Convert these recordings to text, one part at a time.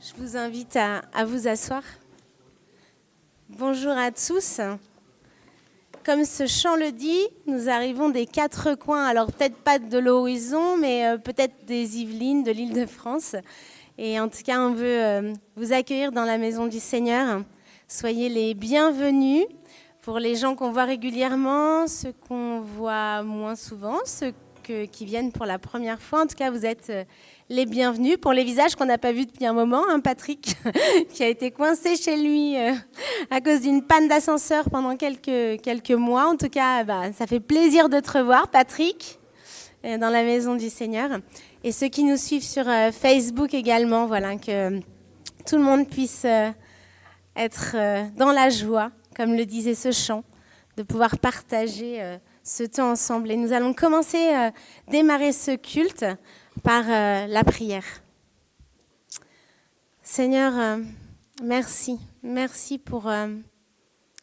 Je vous invite à vous asseoir. Bonjour à tous. Comme ce chant le dit, nous arrivons des quatre coins, alors peut-être pas de l'horizon, mais peut-être des Yvelines, de l'Île-de-France. Et en tout cas, on veut vous accueillir dans la maison du Seigneur. Soyez les bienvenus pour les gens qu'on voit régulièrement, ceux qu'on voit moins souvent, ceux qui viennent pour la première fois. En tout cas, vous êtes les bienvenus. Pour les visages qu'on n'a pas vus depuis un moment, hein, Patrick, qui a été coincé chez lui à cause d'une panne d'ascenseur pendant quelques mois. En tout cas, ça fait plaisir de te revoir, Patrick, dans la maison du Seigneur. Et ceux qui nous suivent sur Facebook également, voilà, que tout le monde puisse être dans la joie, comme le disait ce chant, de pouvoir partager ce temps ensemble. Et nous allons démarrer ce culte par la prière. Seigneur, merci. Merci pour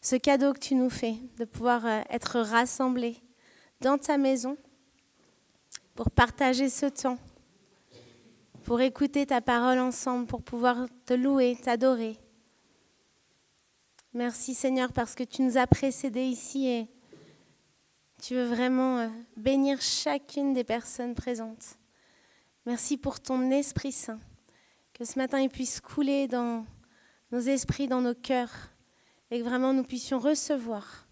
ce cadeau que tu nous fais, de pouvoir être rassemblés dans ta maison pour partager ce temps, pour écouter ta parole ensemble, pour pouvoir te louer, t'adorer. Merci Seigneur parce que tu nous as précédés ici et tu veux vraiment bénir chacune des personnes présentes. Merci pour ton Esprit Saint, que ce matin il puisse couler dans nos esprits, dans nos cœurs, et que vraiment nous puissions recevoir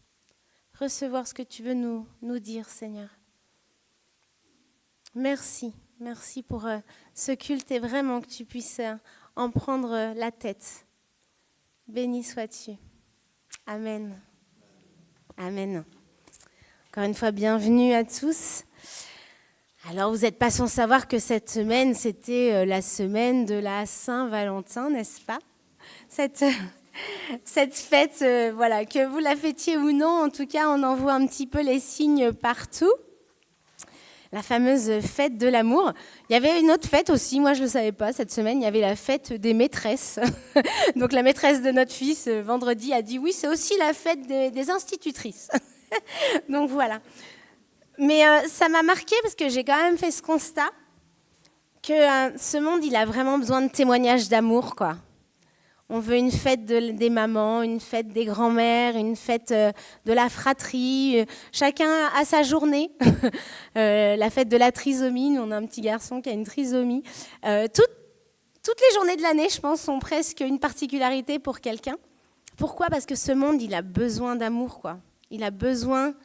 ce que tu veux nous dire, Seigneur. Merci pour ce culte et vraiment que tu puisses en prendre la tête. Béni sois-tu. Amen. Amen. Encore une fois, bienvenue à tous. Alors, vous n'êtes pas sans savoir que cette semaine, c'était la semaine de la Saint-Valentin, n'est-ce pas ? Cette fête, que vous la fêtiez ou non, en tout cas, on en voit un petit peu les signes partout. La fameuse fête de l'amour. Il y avait une autre fête aussi, moi je ne le savais pas, cette semaine, il y avait la fête des maîtresses. Donc la maîtresse de notre fils, vendredi, a dit oui, c'est aussi la fête des institutrices. Donc voilà. Mais ça m'a marqué parce que j'ai quand même fait ce constat que ce monde, il a vraiment besoin de témoignages d'amour, quoi. On veut une fête des mamans, une fête des grands-mères, une fête de la fratrie. Chacun a sa journée. La fête de la trisomie, nous on a un petit garçon qui a une trisomie. Toutes les journées de l'année, je pense, sont presque une particularité pour quelqu'un. Pourquoi ? Parce que ce monde, il a besoin d'amour, quoi. Il a besoin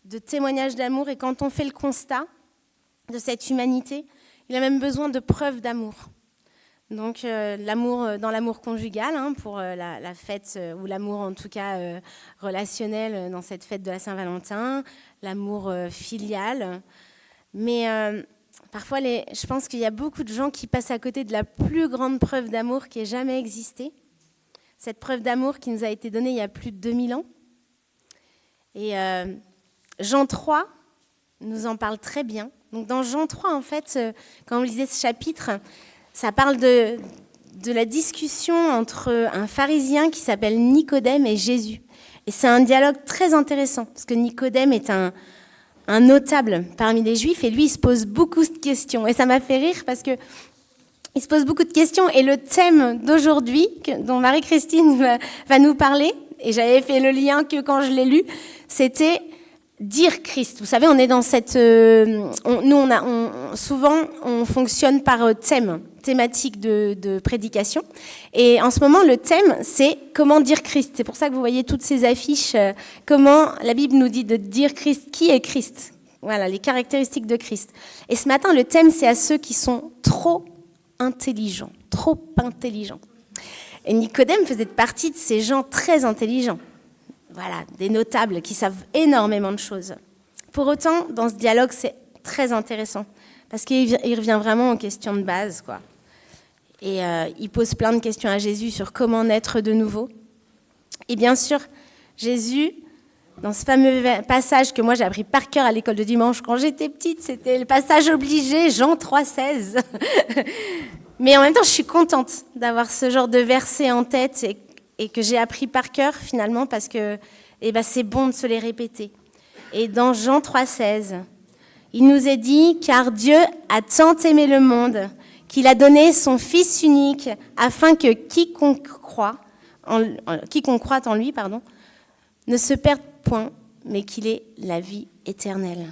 de témoignages d'amour. Et quand on fait le constat de cette humanité, il a même besoin de preuves d'amour. Donc l'amour dans l'amour conjugal, pour la fête, ou l'amour en tout cas relationnel dans cette fête de la Saint-Valentin, l'amour filial. Mais parfois, je pense qu'il y a beaucoup de gens qui passent à côté de la plus grande preuve d'amour qui ait jamais existé. Cette preuve d'amour qui nous a été donnée il y a plus de 2000 ans. Et Jean 3 nous en parle très bien. Donc dans Jean 3, en fait, quand on lisait ce chapitre, ça parle de la discussion entre un pharisien qui s'appelle Nicodème et Jésus. Et c'est un dialogue très intéressant, parce que Nicodème est un notable parmi les Juifs, et lui, il se pose beaucoup de questions. Et ça m'a fait rire, parce que il se pose beaucoup de questions. Et le thème d'aujourd'hui, dont Marie-Christine va nous parler, et j'avais fait le lien que quand je l'ai lu, c'était dire Christ. Vous savez, on est dans cette... souvent, on fonctionne par thématique de prédication. Et en ce moment, le thème, c'est comment dire Christ. C'est pour ça que vous voyez toutes ces affiches, comment la Bible nous dit de dire Christ. Qui est Christ ? Voilà, les caractéristiques de Christ. Et ce matin, le thème, c'est à ceux qui sont trop intelligents. Trop intelligents. Et Nicodème faisait partie de ces gens très intelligents. Voilà, des notables qui savent énormément de choses. Pour autant, dans ce dialogue, c'est très intéressant, parce qu'il revient vraiment aux questions de base, quoi. Et il pose plein de questions à Jésus sur comment naître de nouveau. Et bien sûr, Jésus, dans ce fameux passage que moi j'ai appris par cœur à l'école de dimanche quand j'étais petite, c'était le passage obligé, Jean 3,16. Mais en même temps, je suis contente d'avoir ce genre de verset en tête et que j'ai appris par cœur finalement, parce que c'est bon de se les répéter. Et dans Jean 3,16, il nous est dit « Car Dieu a tant aimé le monde qu'il a donné son Fils unique afin que quiconque croit en lui, ne se perde point, mais qu'il ait la vie éternelle. »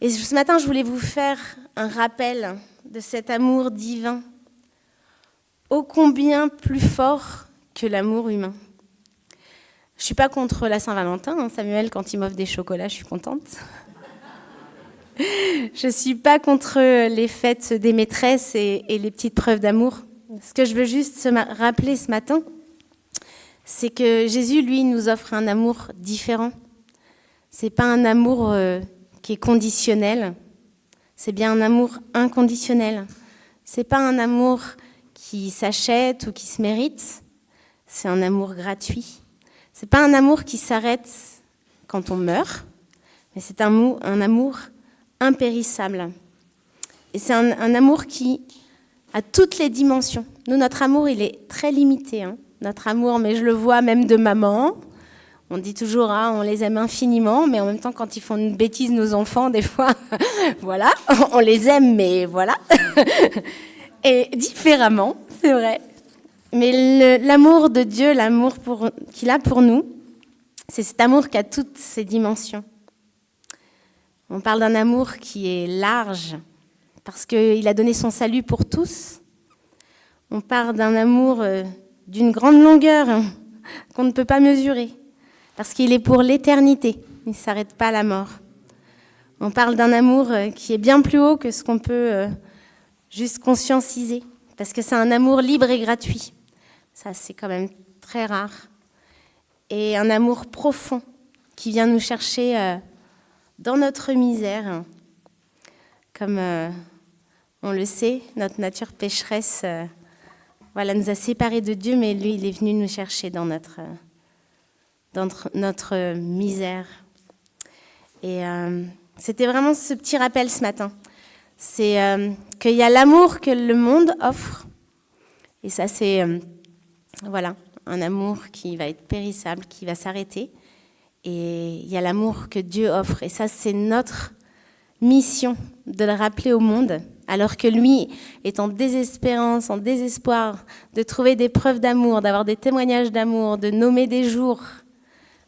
Et ce matin, je voulais vous faire un rappel de cet amour divin, ô combien plus fort que l'amour humain. Je ne suis pas contre la Saint-Valentin, Samuel, quand il m'offre des chocolats, je suis contente. Je ne suis pas contre les fêtes des maîtresses et les petites preuves d'amour. Ce que je veux juste rappeler ce matin, c'est que Jésus, lui, nous offre un amour différent. Ce n'est pas un amour qui est conditionnel, c'est bien un amour inconditionnel. Ce n'est pas un amour qui s'achète ou qui se mérite, c'est un amour gratuit. C'est pas un amour qui s'arrête quand on meurt, mais c'est un amour impérissable. Et c'est un amour qui a toutes les dimensions. Nous, notre amour, il est très limité. Notre amour, mais je le vois même de maman. On dit toujours, on les aime infiniment, mais en même temps, quand ils font une bêtise, nos enfants, des fois, voilà, on les aime, mais voilà. Et différemment, c'est vrai. Mais l'amour de Dieu, l'amour qu'il a pour nous, c'est cet amour qui a toutes ses dimensions. On parle d'un amour qui est large, parce qu'il a donné son salut pour tous. On parle d'un amour d'une grande longueur qu'on ne peut pas mesurer, parce qu'il est pour l'éternité, il ne s'arrête pas à la mort. On parle d'un amour qui est bien plus haut que ce qu'on peut juste conscientiser, parce que c'est un amour libre et gratuit. Ça, c'est quand même très rare. Et un amour profond qui vient nous chercher dans notre misère. Comme on le sait, notre nature pécheresse nous a séparés de Dieu, mais lui, il est venu nous chercher dans notre misère. Et c'était vraiment ce petit rappel ce matin. C'est qu'il y a l'amour que le monde offre. Et ça, c'est un amour qui va être périssable, qui va s'arrêter. Et il y a l'amour que Dieu offre. Et ça, c'est notre mission de le rappeler au monde alors que lui est en désespérance, en désespoir de trouver des preuves d'amour, d'avoir des témoignages d'amour, de nommer des jours.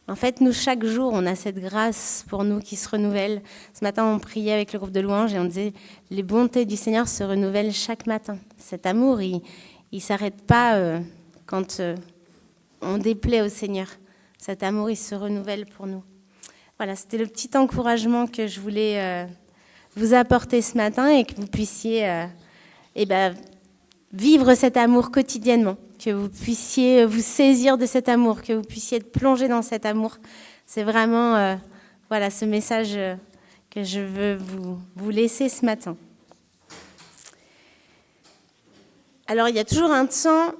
En fait, nous, chaque jour, on a cette grâce pour nous qui se renouvelle. Ce matin, on priait avec le groupe de louanges et on disait « Les bontés du Seigneur se renouvellent chaque matin ». Cet amour, il ne s'arrête pas quand on déplaît au Seigneur. Cet amour, il se renouvelle pour nous. Voilà, c'était le petit encouragement que je voulais vous apporter ce matin et que vous puissiez vivre cet amour quotidiennement, que vous puissiez vous saisir de cet amour, que vous puissiez être plongé dans cet amour. C'est vraiment ce message que je veux vous laisser ce matin. Alors, il y a toujours un temps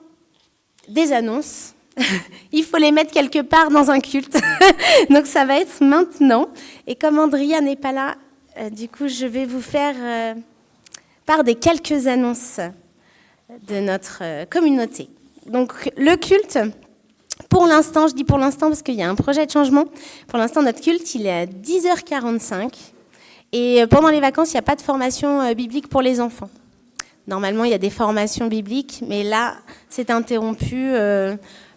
des annonces. Il faut les mettre quelque part dans un culte. Donc, ça va être maintenant. Et comme Andrea n'est pas là, du coup, je vais vous faire part des quelques annonces de notre communauté. Donc, le culte, pour l'instant, je dis pour l'instant parce qu'il y a un projet de changement. Pour l'instant, notre culte, il est à 10h45. Et pendant les vacances, il n'y a pas de formation biblique pour les enfants. Normalement, il y a des formations bibliques, mais là, c'est interrompu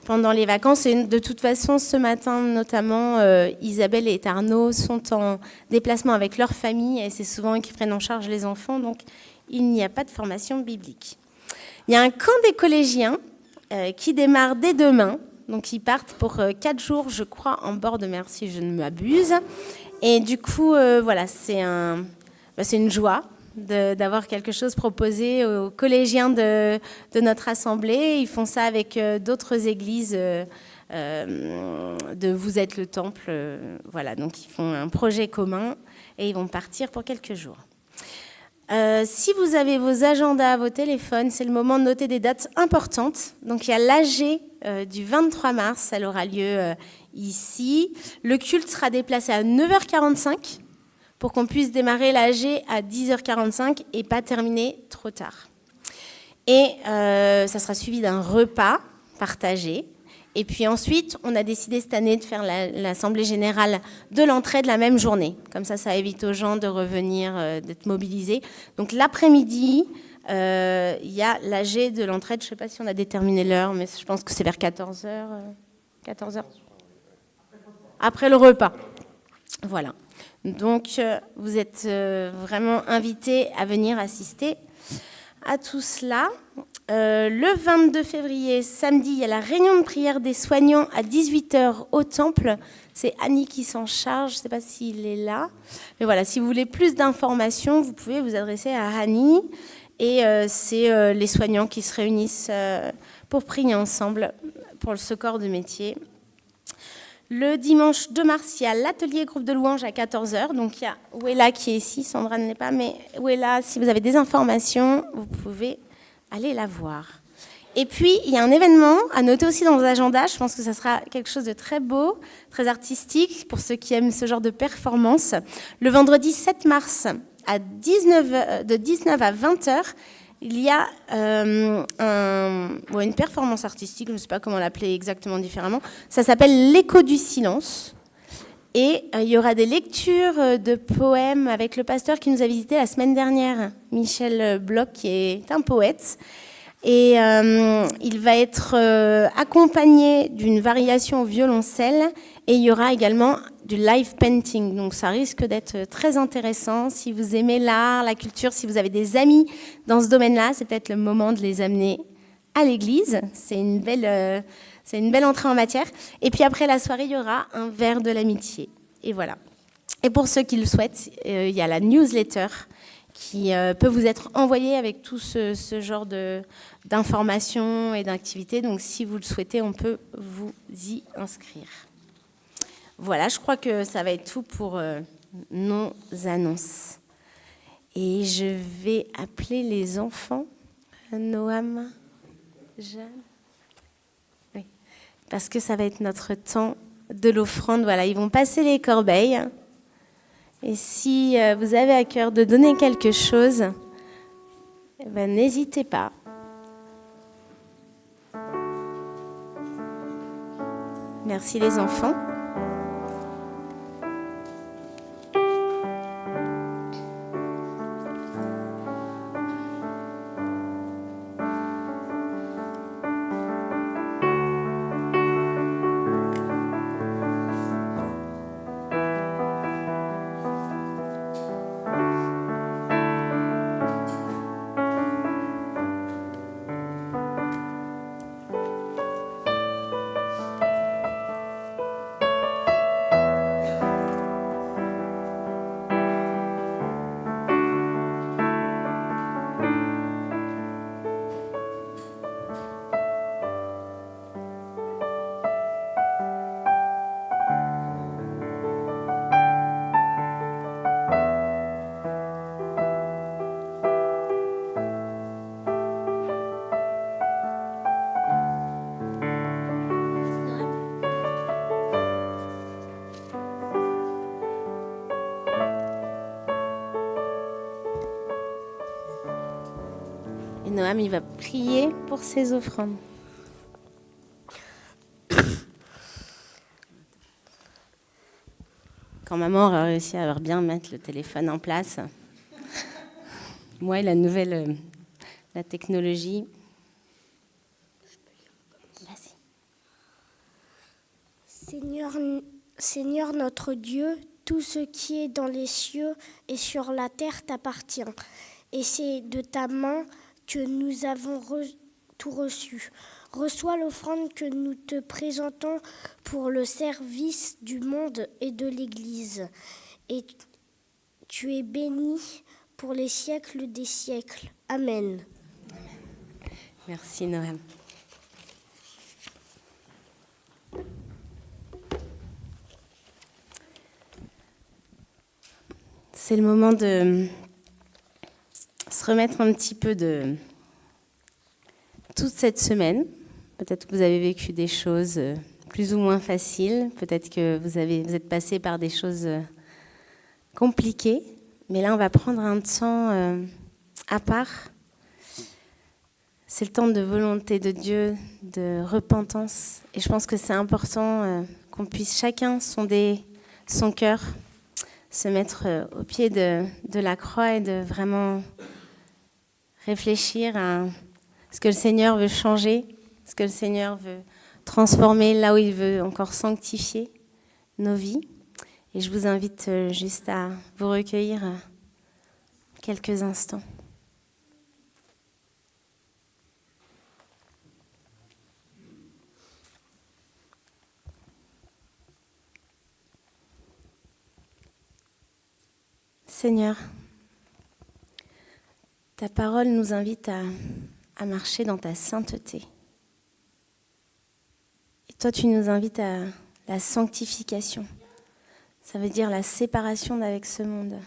pendant les vacances. Et de toute façon, ce matin, notamment, Isabelle et Arnaud sont en déplacement avec leur famille et c'est souvent eux qui prennent en charge les enfants. Donc, il n'y a pas de formation biblique. Il y a un camp des collégiens qui démarre dès demain. Donc, ils partent pour 4 jours, je crois, en bord de mer, si je ne m'abuse. Et du coup, c'est une joie d'avoir quelque chose proposé aux collégiens de notre assemblée. Ils font ça avec d'autres églises de Vous êtes le Temple. Donc ils font un projet commun et ils vont partir pour quelques jours. Si vous avez vos agendas à vos téléphones, c'est le moment de noter des dates importantes. Donc il y a l'AG du 23 mars, elle aura lieu ici. Le culte sera déplacé à 9h45. Pour qu'on puisse démarrer l'AG à 10h45 et pas terminer trop tard. Et ça sera suivi d'un repas partagé. Et puis ensuite, on a décidé cette année de faire l'Assemblée générale de l'entraide la même journée. Comme ça évite aux gens de revenir, d'être mobilisés. Donc l'après-midi, il y a l'AG de l'entraide. Je ne sais pas si on a déterminé l'heure, mais je pense que c'est vers 14h. 14h. Après le repas. Voilà. Donc, vous êtes vraiment invités à venir assister à tout cela. Le 22 février, samedi, il y a la réunion de prière des soignants à 18h au Temple. C'est Annie qui s'en charge, je ne sais pas s'il est là. Mais voilà, si vous voulez plus d'informations, vous pouvez vous adresser à Annie. Et c'est les soignants qui se réunissent pour prier ensemble pour ce corps de métier. Le dimanche 2 mars, il y a l'atelier groupe de louanges à 14h. Donc, il y a Ouella qui est ici, Sandra ne l'est pas, mais Ouella, si vous avez des informations, vous pouvez aller la voir. Et puis, il y a un événement à noter aussi dans vos agendas. Je pense que ça sera quelque chose de très beau, très artistique, pour ceux qui aiment ce genre de performance. Le vendredi 7 mars, de 19 à 20h, il y a une performance artistique, je ne sais pas comment l'appeler exactement différemment. Ça s'appelle l'Écho du silence. Et il y aura des lectures de poèmes avec le pasteur qui nous a visité la semaine dernière, Michel Bloch, qui est un poète. Et il va être accompagné d'une variation au violoncelle. Et il y aura également du live painting. Donc ça risque d'être très intéressant. Si vous aimez l'art, la culture, si vous avez des amis dans ce domaine-là, c'est peut-être le moment de les amener à l'église. C'est une belle entrée en matière. Et puis après la soirée, il y aura un verre de l'amitié. Et voilà. Et pour ceux qui le souhaitent, il y a la newsletter qui peut vous être envoyée avec tout ce genre d'informations et d'activités. Donc si vous le souhaitez, on peut vous y inscrire. Voilà, je crois que ça va être tout pour nos annonces. Et je vais appeler les enfants. Noam, Jeanne. Oui, parce que ça va être notre temps de l'offrande. Voilà, ils vont passer les corbeilles. Et si vous avez à cœur de donner quelque chose, n'hésitez pas. Merci les enfants. Noam, il va prier pour ses offrandes. Quand maman aura réussi à bien mettre le téléphone en place, moi et la technologie. Vas-y. Seigneur notre Dieu, tout ce qui est dans les cieux et sur la terre t'appartient. Et c'est de ta main que nous avons tout reçu. Reçois l'offrande que nous te présentons pour le service du monde et de l'Église. Et tu es béni pour les siècles des siècles. Amen. Merci Noam. C'est le moment de se remettre un petit peu de toute cette semaine. Peut-être que vous avez vécu des choses plus ou moins faciles. Peut-être que vous êtes passé par des choses compliquées. Mais là, on va prendre un temps à part. C'est le temps de volonté de Dieu, de repentance. Et je pense que c'est important qu'on puisse chacun sonder son cœur, se mettre au pied de la croix et de vraiment réfléchir à ce que le Seigneur veut changer, ce que le Seigneur veut transformer, là où il veut encore sanctifier nos vies. Et je vous invite juste à vous recueillir quelques instants. Seigneur, ta parole nous invite à marcher dans ta sainteté. Et toi, tu nous invites à la sanctification. Ça veut dire la séparation d'avec ce monde.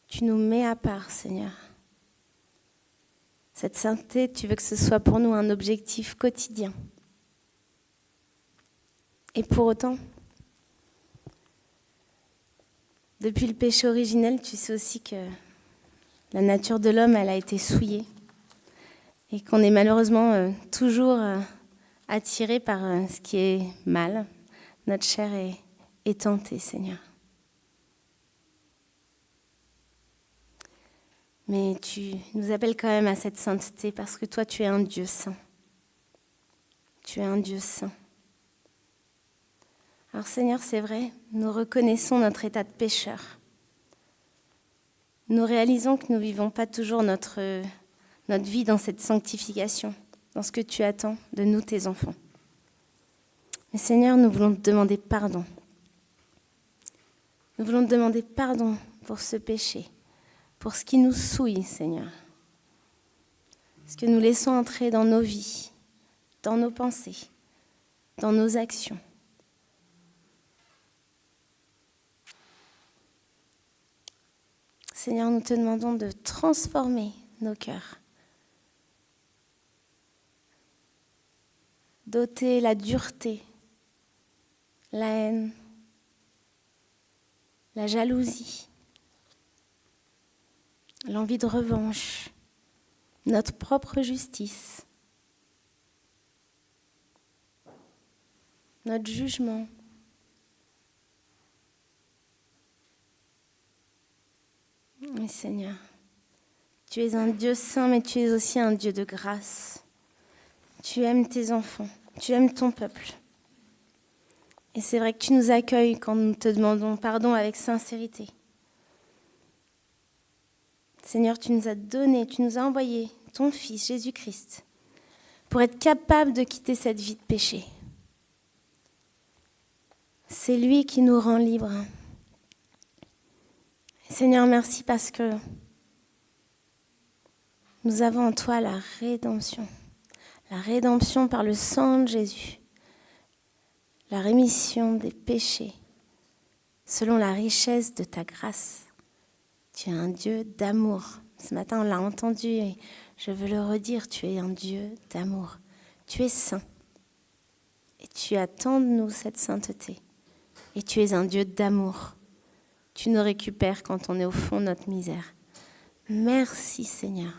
Tu nous mets à part, Seigneur. Cette sainteté, tu veux que ce soit pour nous un objectif quotidien. Et pour autant, depuis le péché originel, tu sais aussi que la nature de l'homme, elle a été souillée. Et qu'on est malheureusement toujours attiré par ce qui est mal. Notre chair est tentée, Seigneur. Mais tu nous appelles quand même à cette sainteté parce que toi, tu es un Dieu saint. Tu es un Dieu saint. Alors Seigneur, c'est vrai, nous reconnaissons notre état de pécheur. Nous réalisons que nous ne vivons pas toujours notre vie dans cette sanctification, dans ce que tu attends de nous, tes enfants. Mais Seigneur, nous voulons te demander pardon. Nous voulons te demander pardon pour ce péché, pour ce qui nous souille, Seigneur. Ce que nous laissons entrer dans nos vies, dans nos pensées, dans nos actions. Seigneur, nous te demandons de transformer nos cœurs, d'ôter la dureté, la haine, la jalousie, l'envie de revanche, notre propre justice, notre jugement. Oui, Seigneur, tu es un Dieu saint, mais tu es aussi un Dieu de grâce. Tu aimes tes enfants, tu aimes ton peuple. Et c'est vrai que tu nous accueilles quand nous te demandons pardon avec sincérité. Seigneur, tu nous as donné, tu nous as envoyé ton Fils, Jésus-Christ, pour être capable de quitter cette vie de péché. C'est lui qui nous rend libres. Seigneur, merci parce que nous avons en toi la rédemption par le sang de Jésus, la rémission des péchés, selon la richesse de ta grâce. Tu es un Dieu d'amour. Ce matin, on l'a entendu et je veux le redire, tu es un Dieu d'amour. Tu es saint et tu attends de nous cette sainteté. Et tu es un Dieu d'amour. Tu nous récupères quand on est au fond de notre misère. Merci Seigneur.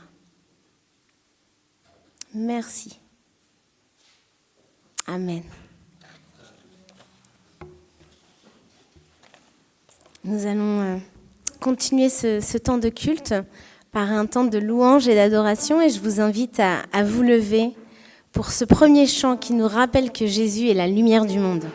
Merci. Amen. Nous allons continuer ce temps de culte par un temps de louange et d'adoration et je vous invite à vous lever pour ce premier chant qui nous rappelle que Jésus est la lumière du monde.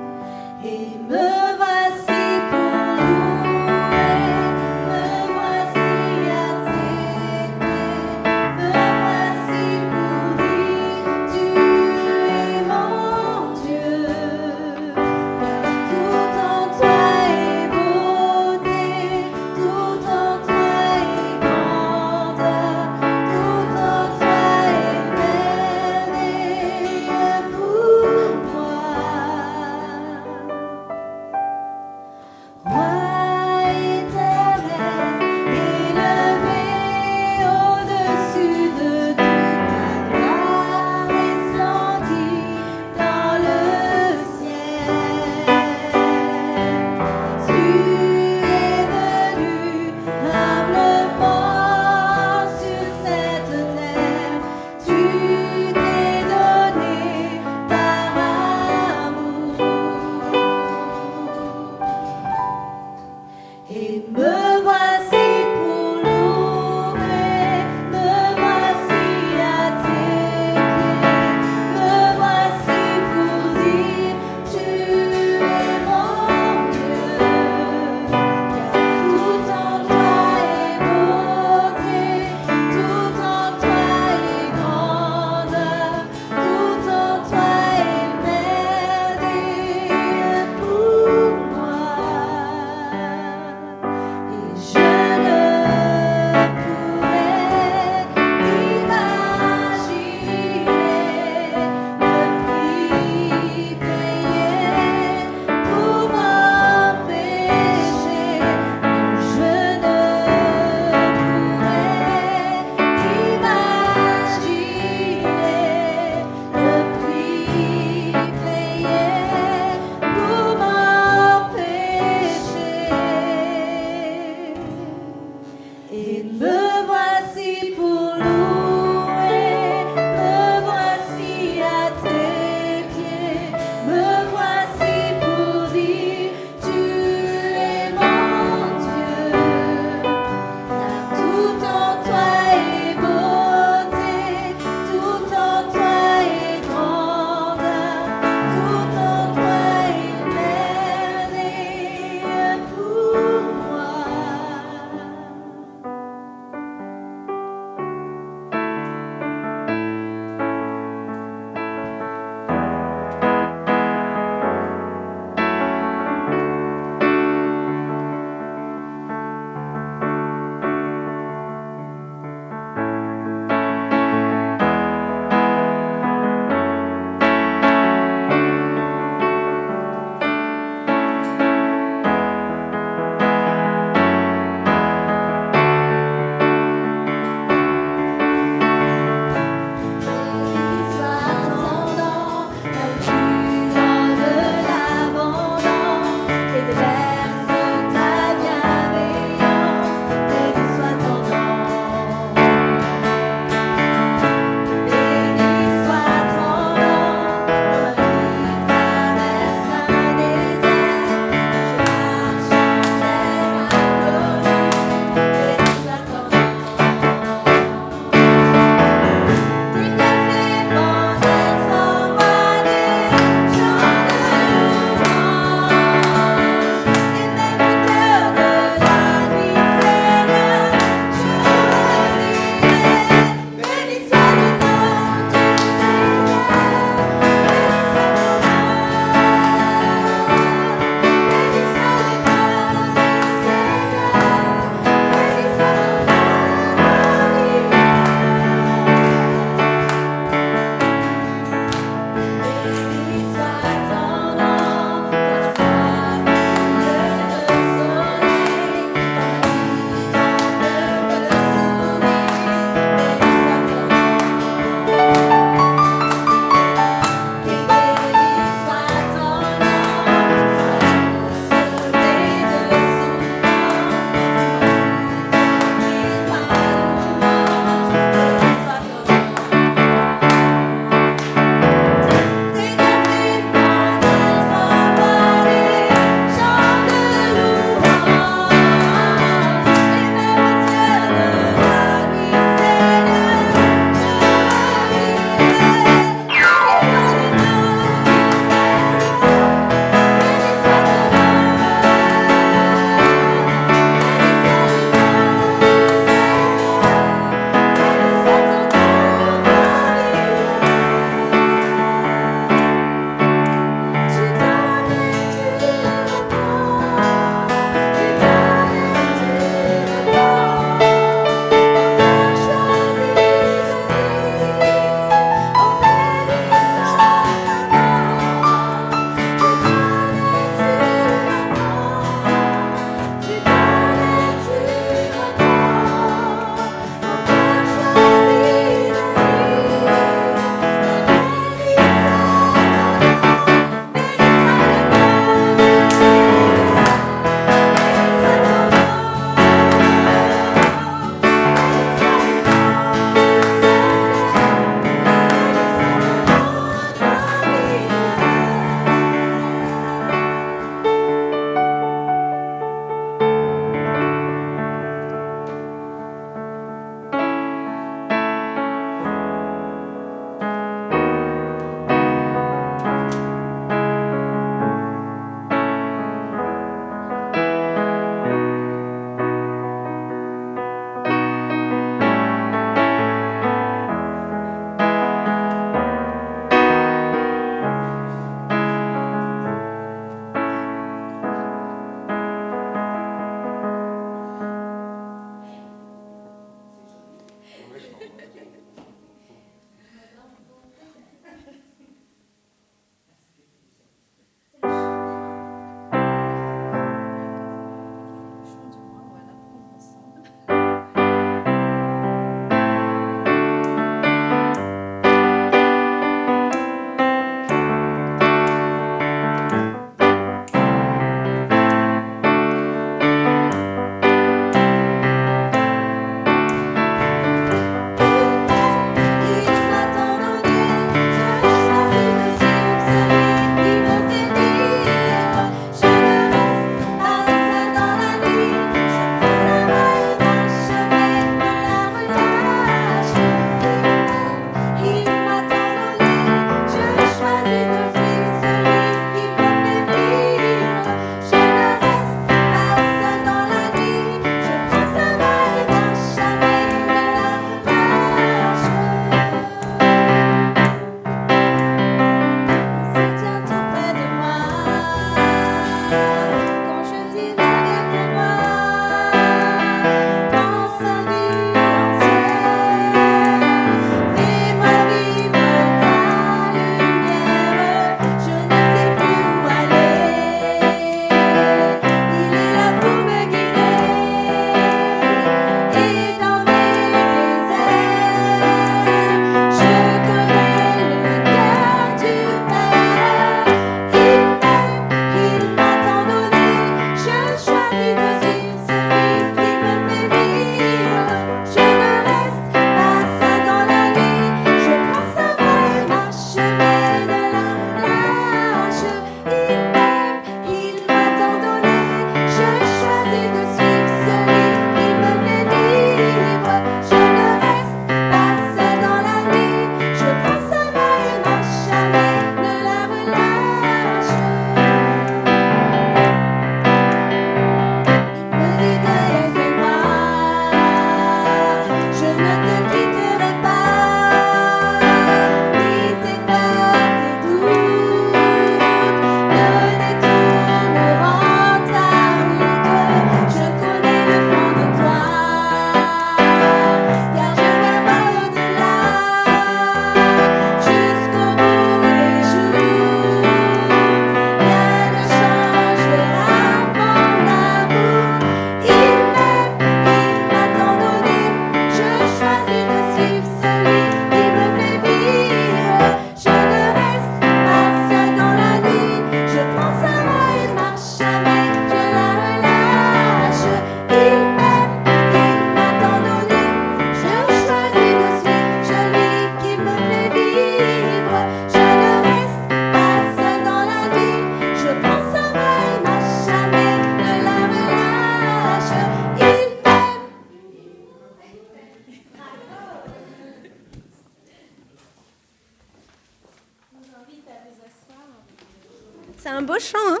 C'est un beau chant, hein?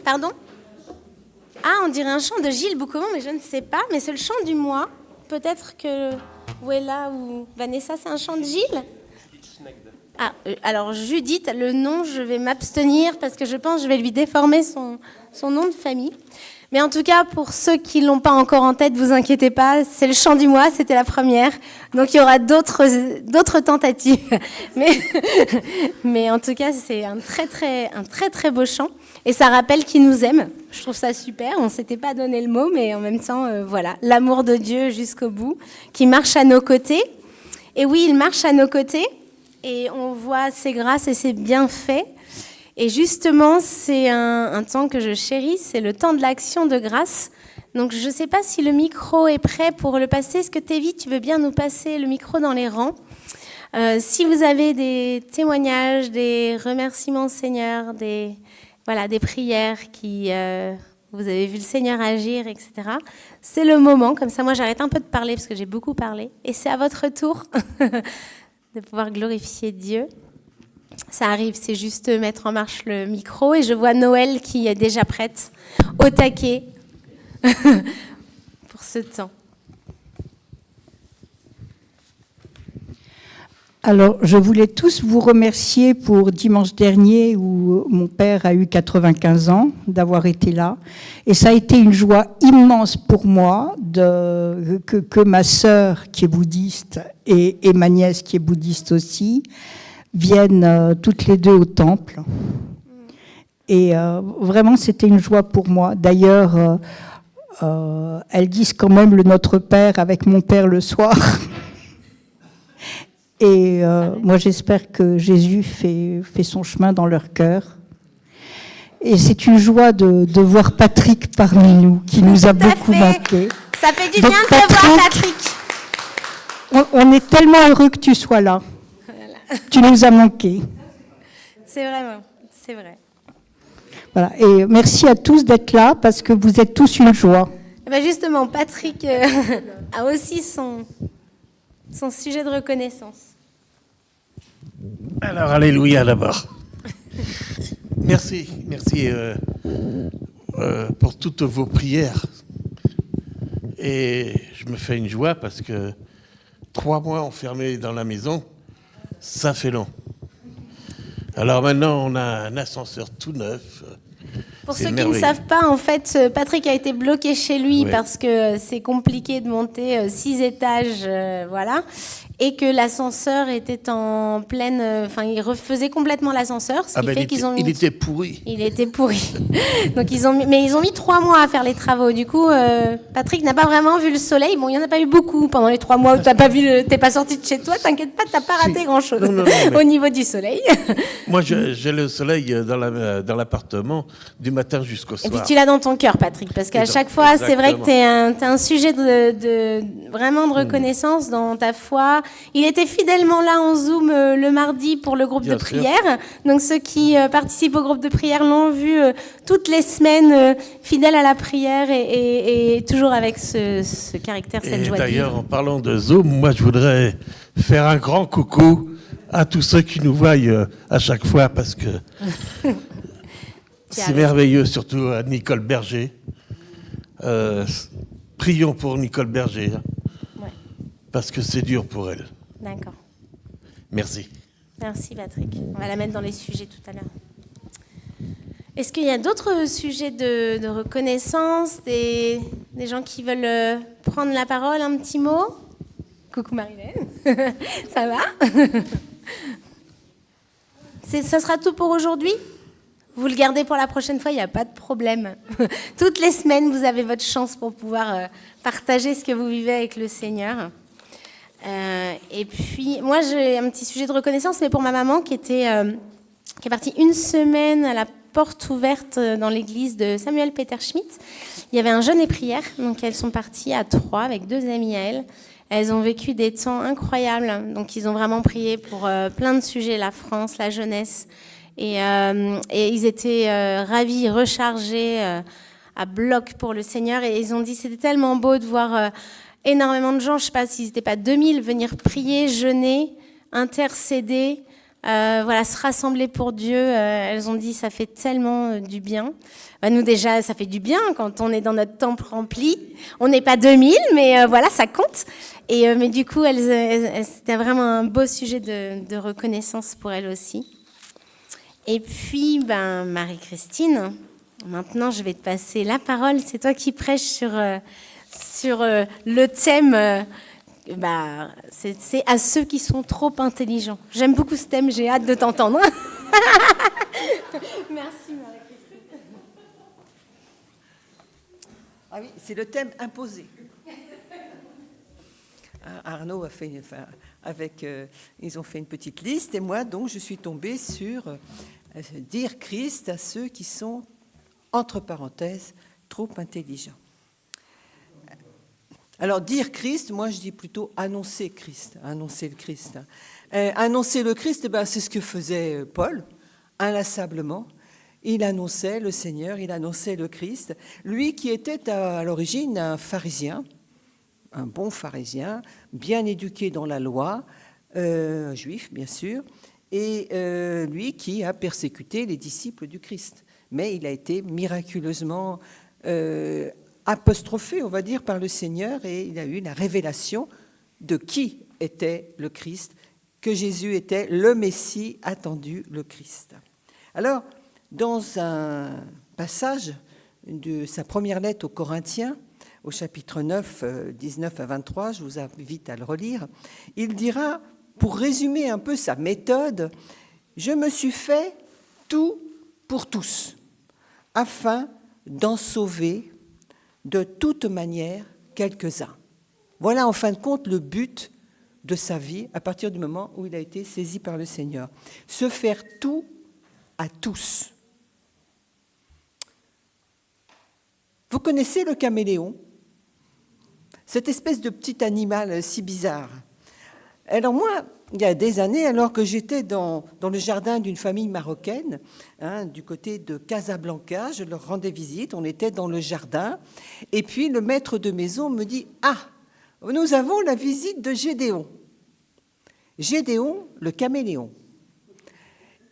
Pardon? Ah, on dirait un chant de Gilles Boucaumont, mais je ne sais pas. Mais c'est le chant du mois. Peut-être que Wella ou Vanessa, c'est un chant de Gilles? Ah, alors Judith, le nom, je vais m'abstenir parce que je pense que je vais lui déformer son nom de famille. Mais en tout cas, pour ceux qui ne l'ont pas encore en tête, vous inquiétez pas, c'est le chant du mois, c'était la première. Donc il y aura d'autres tentatives. Mais en tout cas, c'est un très beau chant. Et ça rappelle qu'il nous aime. Je trouve ça super. On ne s'était pas donné le mot, mais en même temps, voilà, l'amour de Dieu jusqu'au bout, qui marche à nos côtés. Et oui, il marche à nos côtés. Et on voit ses grâces et ses bienfaits. Et justement, c'est un temps que je chéris, c'est le temps de l'action de grâce. Donc, je ne sais pas si le micro est prêt pour le passer. Est-ce que Tévi, tu veux bien nous passer le micro dans les rangs? Si vous avez des témoignages, des remerciements au Seigneur, des prières qui... vous avez vu le Seigneur agir, etc. C'est le moment. Comme ça, moi, j'arrête un peu de parler parce que j'ai beaucoup parlé. Et c'est à votre tour de pouvoir glorifier Dieu. Ça arrive, c'est juste mettre en marche le micro. Et je vois Noël qui est déjà prête, au taquet, pour ce temps. Alors, je voulais tous vous remercier pour dimanche dernier où mon père a eu 95 ans, d'avoir été là. Et ça a été une joie immense pour moi que ma sœur, qui est bouddhiste, et ma nièce, qui est bouddhiste aussi, viennent toutes les deux au temple. Et vraiment, c'était une joie pour moi. D'ailleurs, elles disent quand même le Notre Père avec mon père le soir. Et moi, j'espère que Jésus fait son chemin dans leur cœur. Et c'est une joie de voir Patrick parmi nous, qui nous a beaucoup manqué. Ça fait du bien de te voir, Patrick. On est tellement heureux que tu sois là. Voilà. Tu nous as manqué. C'est vrai. Voilà. Et merci à tous d'être là, parce que vous êtes tous une joie. Et bien justement, Patrick a aussi son sujet de reconnaissance. Alors, alléluia d'abord. Merci pour toutes vos prières. Et je me fais une joie parce que 3 mois enfermés dans la maison, ça fait long. Alors maintenant, on a un ascenseur tout neuf. Pour ceux qui ne savent pas, en fait, Patrick a été bloqué chez lui parce que c'est compliqué de monter 6 étages, voilà. Et que l'ascenseur était en pleine... Enfin, il refaisait complètement l'ascenseur, ce qui fait qu'ils ont mis... Il était pourri. Il était pourri. Donc, ils ont mis 3 mois à faire les travaux. Du coup, Patrick n'a pas vraiment vu le soleil. Bon, il n'y en a pas eu beaucoup pendant les 3 mois où t'es pas sorti de chez toi. T'inquiète pas, t'as pas raté grand-chose au niveau du soleil. Moi, j'ai le soleil dans l'appartement du matin jusqu'au soir. Et puis, tu l'as dans ton cœur, Patrick, parce qu'à chaque fois, c'est vrai que t'es un sujet vraiment de reconnaissance dans ta foi. Il était fidèlement là en Zoom le mardi pour le groupe de prière. Donc ceux qui participent au groupe de prière l'ont vu toutes les semaines, fidèle à la prière et toujours avec ce caractère, cette joie de vivre. D'ailleurs, en parlant de Zoom, moi je voudrais faire un grand coucou à tous ceux qui nous voient à chaque fois parce que c'est merveilleux, surtout à Nicole Berger. Prions pour Nicole Berger. Parce que c'est dur pour elle. D'accord. Merci. Merci, Patrick. On va la mettre dans les sujets tout à l'heure. Est-ce qu'il y a d'autres sujets de reconnaissance, des gens qui veulent prendre la parole, un petit mot? Coucou Marilène. Ça va? Ça sera tout pour aujourd'hui? Vous le gardez pour la prochaine fois, il n'y a pas de problème. Toutes les semaines, vous avez votre chance pour pouvoir partager ce que vous vivez avec le Seigneur. Et puis, moi, j'ai un petit sujet de reconnaissance, mais pour ma maman qui est partie 1 semaine à la porte ouverte dans l'église de Samuel Peter Schmidt. Il y avait un jeûne et prière, donc elles sont parties à 3 avec 2 amies à elles. Elles ont vécu des temps incroyables, donc ils ont vraiment prié pour plein de sujets, la France, la jeunesse, et ils étaient ravis, rechargés à bloc pour le Seigneur, et ils ont dit c'était tellement beau de voir énormément de gens, je ne sais pas s'ils n'étaient pas 2000, venir prier, jeûner, intercéder Voilà, se rassembler pour Dieu, elles ont dit ça fait tellement du bien. Nous déjà, ça fait du bien quand on est dans notre temple rempli. On n'est pas 2000, mais voilà, ça compte. Mais du coup, c'était vraiment un beau sujet de reconnaissance pour elles aussi. Et puis, Marie-Christine, maintenant je vais te passer la parole. C'est toi qui prêches sur le thème. C'est à ceux qui sont trop intelligents. J'aime beaucoup ce thème, j'ai hâte de t'entendre. Merci Marie-Christine. Ah oui, c'est le thème imposé. Arnaud a fait, ils ont fait une petite liste et moi donc je suis tombée sur dire Christ à ceux qui sont entre parenthèses trop intelligents. Alors, dire Christ, moi je dis plutôt annoncer Christ, annoncer le Christ. Annoncer le Christ, c'est ce que faisait Paul, inlassablement. Il annonçait le Seigneur, il annonçait le Christ. Lui qui était à l'origine un pharisien, un bon pharisien, bien éduqué dans la loi, juif bien sûr, et lui qui a persécuté les disciples du Christ. Mais il a été miraculeusement apostrophé, on va dire, par le Seigneur, et il a eu la révélation de qui était le Christ, que Jésus était le Messie attendu, le Christ. Alors, dans un passage de sa première lettre aux Corinthiens, au chapitre 9, 19 à 23, je vous invite à le relire, il dira, pour résumer un peu sa méthode, « Je me suis fait tout pour tous, afin d'en sauver de toute manière quelques-uns. » Voilà en fin de compte le but de sa vie à partir du moment où il a été saisi par le Seigneur. Se faire tout à tous. Vous connaissez le caméléon ? Cette espèce de petit animal si bizarre. Alors moi, il y a des années, alors que j'étais dans le jardin d'une famille marocaine, du côté de Casablanca, je leur rendais visite, on était dans le jardin, et puis le maître de maison me dit « Ah, nous avons la visite de Gédéon. » Gédéon, le caméléon.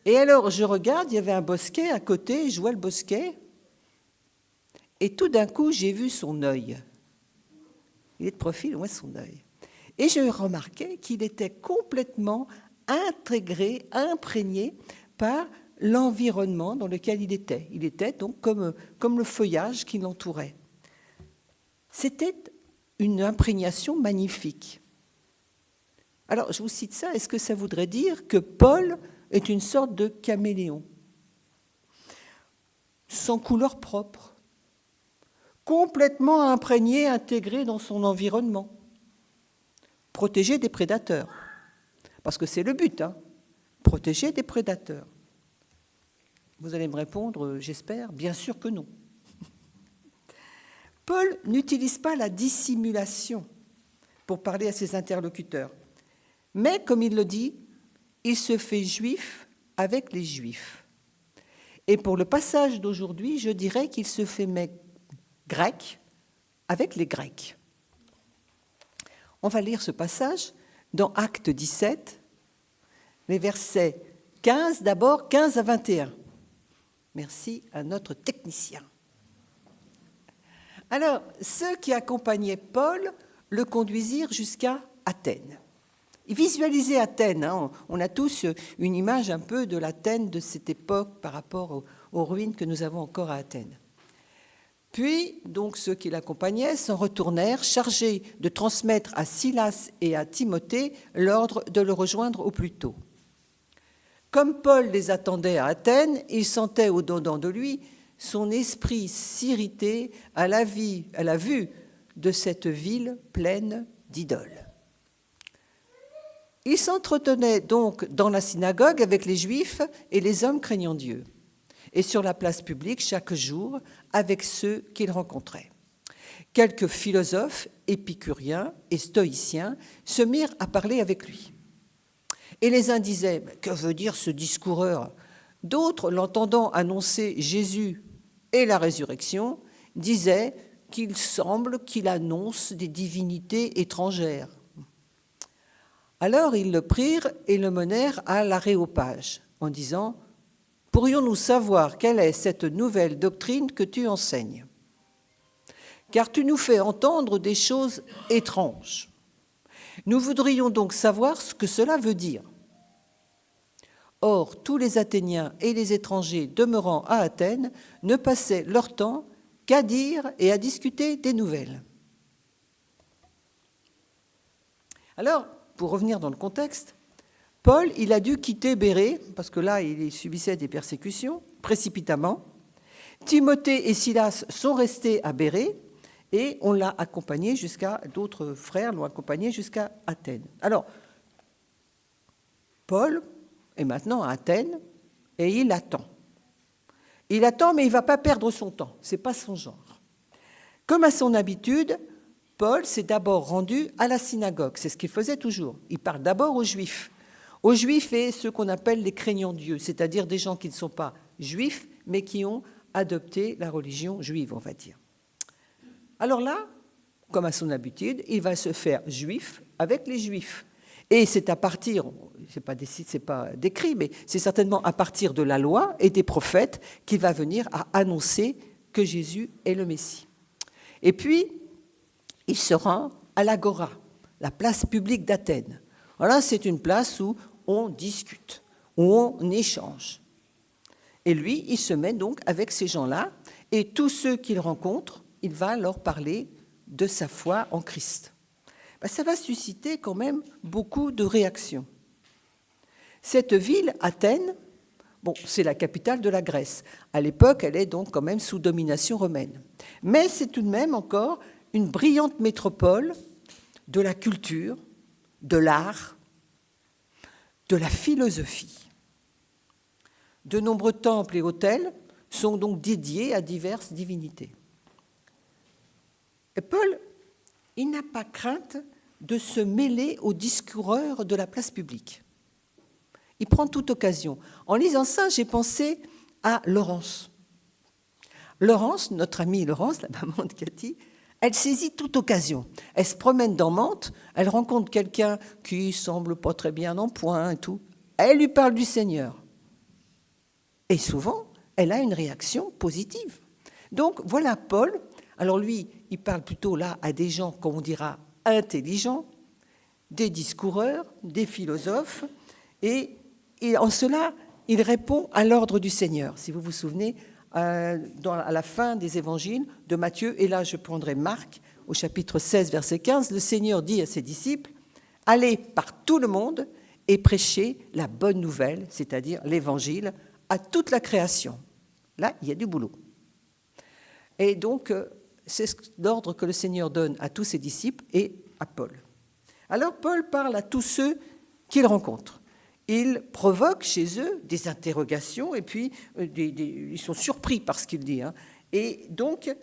Et alors je regarde, il y avait un bosquet à côté, je vois le bosquet, et tout d'un coup, j'ai vu son œil. Il est de profil, moi, son œil. Et je remarquais qu'il était complètement intégré, imprégné par l'environnement dans lequel il était. Il était donc comme le feuillage qui l'entourait. C'était une imprégnation magnifique. Alors, je vous cite ça, est-ce que ça voudrait dire que Paul est une sorte de caméléon, sans couleur propre, complètement imprégné, intégré dans son environnement, protégé des prédateurs, parce que c'est le but, protéger des prédateurs. Vous allez me répondre, j'espère, bien sûr que non. Paul n'utilise pas la dissimulation pour parler à ses interlocuteurs, mais comme il le dit, il se fait juif avec les juifs. Et pour le passage d'aujourd'hui, je dirais qu'il se fait grec avec les Grecs. On va lire ce passage dans Actes 17, les versets 15 d'abord, 15 à 21. Merci à notre technicien. Alors, ceux qui accompagnaient Paul le conduisirent jusqu'à Athènes. Visualisez Athènes, on a tous une image un peu de l'Athènes de cette époque par rapport aux ruines que nous avons encore à Athènes. Puis, donc, ceux qui l'accompagnaient s'en retournèrent, chargés de transmettre à Silas et à Timothée l'ordre de le rejoindre au plus tôt. Comme Paul les attendait à Athènes, il sentait au-dedans de lui son esprit s'irriter à la vue de cette ville pleine d'idoles. Il s'entretenait donc dans la synagogue avec les Juifs et les hommes craignant Dieu, et sur la place publique chaque jour avec ceux qu'il rencontrait. Quelques philosophes, épicuriens et stoïciens se mirent à parler avec lui. Et les uns disaient « Que veut dire ce discoureur ?» D'autres, l'entendant annoncer Jésus et la résurrection, disaient qu'il semble qu'il annonce des divinités étrangères. Alors ils le prirent et le menèrent à l'Aréopage, en disant « Pourrions-nous savoir quelle est cette nouvelle doctrine que tu enseignes ? Car tu nous fais entendre des choses étranges. Nous voudrions donc savoir ce que cela veut dire. » Or, tous les Athéniens et les étrangers demeurant à Athènes ne passaient leur temps qu'à dire et à discuter des nouvelles. Alors, pour revenir dans le contexte, Paul, il a dû quitter Bérée, parce que là, il subissait des persécutions, précipitamment. Timothée et Silas sont restés à Bérée, et on l'a accompagné d'autres frères l'ont accompagné jusqu'à Athènes. Alors, Paul est maintenant à Athènes, et il attend. Il attend, mais il ne va pas perdre son temps, ce n'est pas son genre. Comme à son habitude, Paul s'est d'abord rendu à la synagogue, c'est ce qu'il faisait toujours. Il parle d'abord aux Juifs et ceux qu'on appelle les craignants Dieu, c'est-à-dire des gens qui ne sont pas juifs, mais qui ont adopté la religion juive, on va dire. Alors là, comme à son habitude, il va se faire juif avec les Juifs. Et c'est à partir, c'est pas décrit, mais c'est certainement à partir de la loi et des prophètes qu'il va venir à annoncer que Jésus est le Messie. Et puis, il se rend à l'Agora, la place publique d'Athènes. Voilà, c'est une place où on discute, où on échange. Et lui, il se met donc avec ces gens-là, et tous ceux qu'il rencontre, il va leur parler de sa foi en Christ. Ça va susciter quand même beaucoup de réactions. Cette ville, Athènes, c'est la capitale de la Grèce. À l'époque, elle est donc quand même sous domination romaine. Mais c'est tout de même encore une brillante métropole de la culture, de l'art, de la philosophie. De nombreux temples et hôtels sont donc dédiés à diverses divinités. Et Paul, il n'a pas crainte de se mêler aux discoureurs de la place publique. Il prend toute occasion. En lisant ça, j'ai pensé à Laurence. Laurence, notre amie Laurence, la maman de Cathy, elle saisit toute occasion. Elle se promène dans Mantes, elle rencontre quelqu'un qui semble pas très bien en point et tout. Elle lui parle du Seigneur. Et souvent, elle a une réaction positive. Donc voilà Paul. Alors lui, il parle plutôt là à des gens, comme on dira, intelligents, des discoureurs, des philosophes, et en cela, il répond à l'ordre du Seigneur. Si vous vous souvenez, à la fin des évangiles de Matthieu, et là je prendrai Marc, au chapitre 16, verset 15, le Seigneur dit à ses disciples, « Allez par tout le monde et prêchez la bonne nouvelle, c'est-à-dire l'évangile, à toute la création. » Là, il y a du boulot. Et donc, c'est l'ordre que le Seigneur donne à tous ses disciples et à Paul. Alors, Paul parle à tous ceux qu'il rencontre. Il provoque chez eux des interrogations et puis ils sont surpris par ce qu'il dit. Et donc,